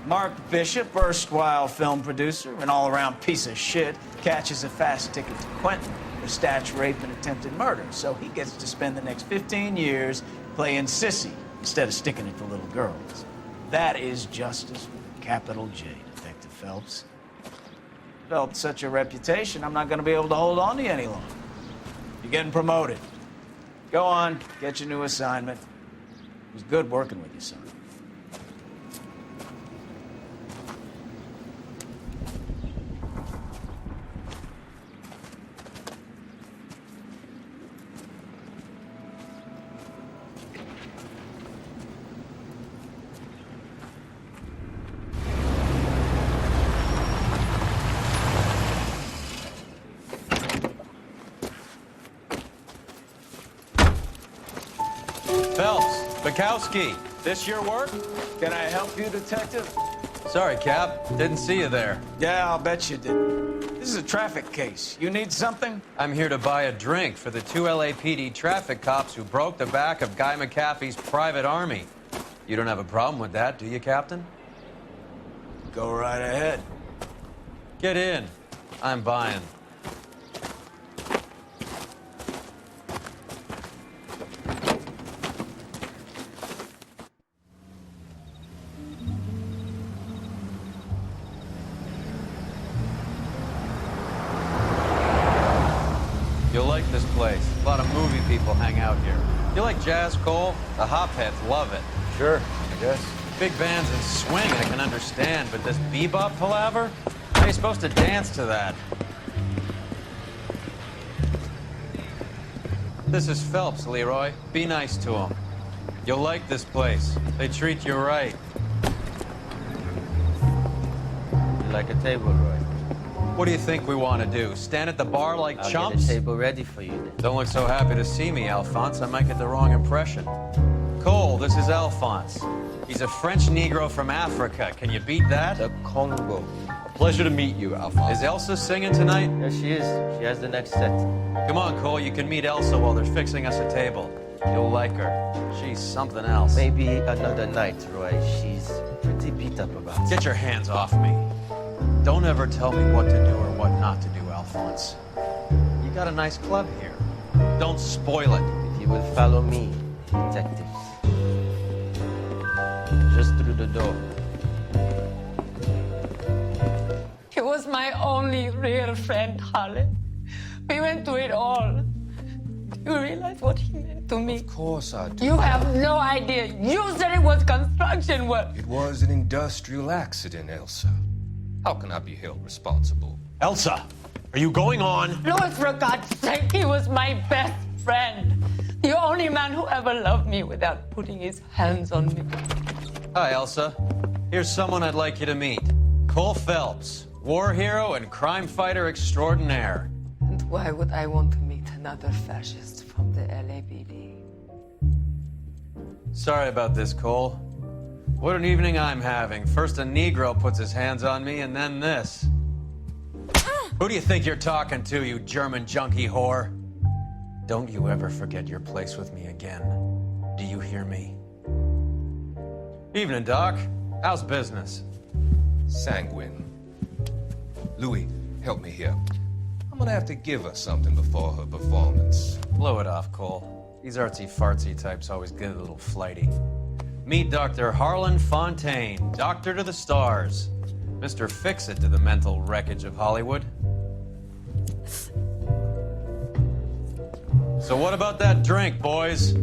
A: Mark Bishop, erstwhile film producer, an all-around piece of shit, catches a fast ticket to Quentin for statutory rape and attempted murder, so he gets to spend the next 15 years playing sissy instead of sticking it to little girls. That is justice with a capital J, Detective Phelps. Developed such a reputation, I'm not going to be able to hold on to you any longer. You're getting promoted. Go on, get your new assignment. It was good working with you, son.
C: Phelps, Bukowski, this your work?
A: Can I help you, Detective?
C: Sorry, Cap. Didn't see you there.
A: Yeah, I'll bet you did. This is a traffic case. You need something?
T: I'm here to buy a drink for the 2 LAPD traffic cops who broke the back of Guy McAfee's private army. You don't have a problem with that, do you, Captain?
A: Go right ahead.
T: Get in. I'm buying. You'll like this place. A lot of movie people hang out here. You like jazz, Cole? The hopheads love it.
B: Sure, I guess.
T: Big bands and swing I can understand, but this bebop palaver? How are you supposed to dance to that? This is Phelps, Leroy. Be nice to him. You'll like this place. They treat you right.
G: You like a table, Roy?
T: What do you think we want to do? Stand at the bar like
G: I'll
T: chumps?
G: get a table ready for you then.
T: Don't look so happy to see me, Alphonse. I might get the wrong impression. Cole, this is Alphonse. He's a French Negro from Africa. Can you beat that?
G: The Congo.
B: A pleasure to meet you, Alphonse.
T: Is Elsa singing tonight?
G: Yes, she is. She has the next set.
T: Come on, Cole. You can meet Elsa while they're fixing us a table. You'll like her. She's something else.
G: Maybe another night, Roy. She's pretty beat up about it.
T: Get your hands off me. Don't ever tell me what to do or what not to do, Alphonse. You got a nice club here. Don't spoil it.
G: If you will follow me, detectives. Just through the door.
J: He was my only real friend, Harlan. We went through it all. Do you realize what he meant to me?
U: Of course I do.
J: You have no idea. You said it was construction work.
U: It was an industrial accident, Elsa. How can I be held responsible?
X: Elsa, are you going on?
J: Louis, for God's sake, he was my best friend. The only man who ever loved me without putting his hands on me.
T: Hi, Elsa. Here's someone I'd like you to meet. Cole Phelps, war hero and crime fighter extraordinaire.
J: And why would I want to meet another fascist from the LAPD?
T: Sorry about this, Cole. What an evening I'm having. First a Negro puts his hands on me, and then this. Who do you think you're talking to, you German junkie whore? Don't you ever forget your place with me again. Do you hear me? Evening, Doc. How's business?
U: Sanguine. Louis, help me here. I'm gonna have to give her something before her performance.
T: Blow it off, Cole. These artsy-fartsy types always get a little flighty. Meet Dr. Harlan Fontaine, doctor to the stars. Mr. Fix-It to the mental wreckage of Hollywood. So what about that drink, boys?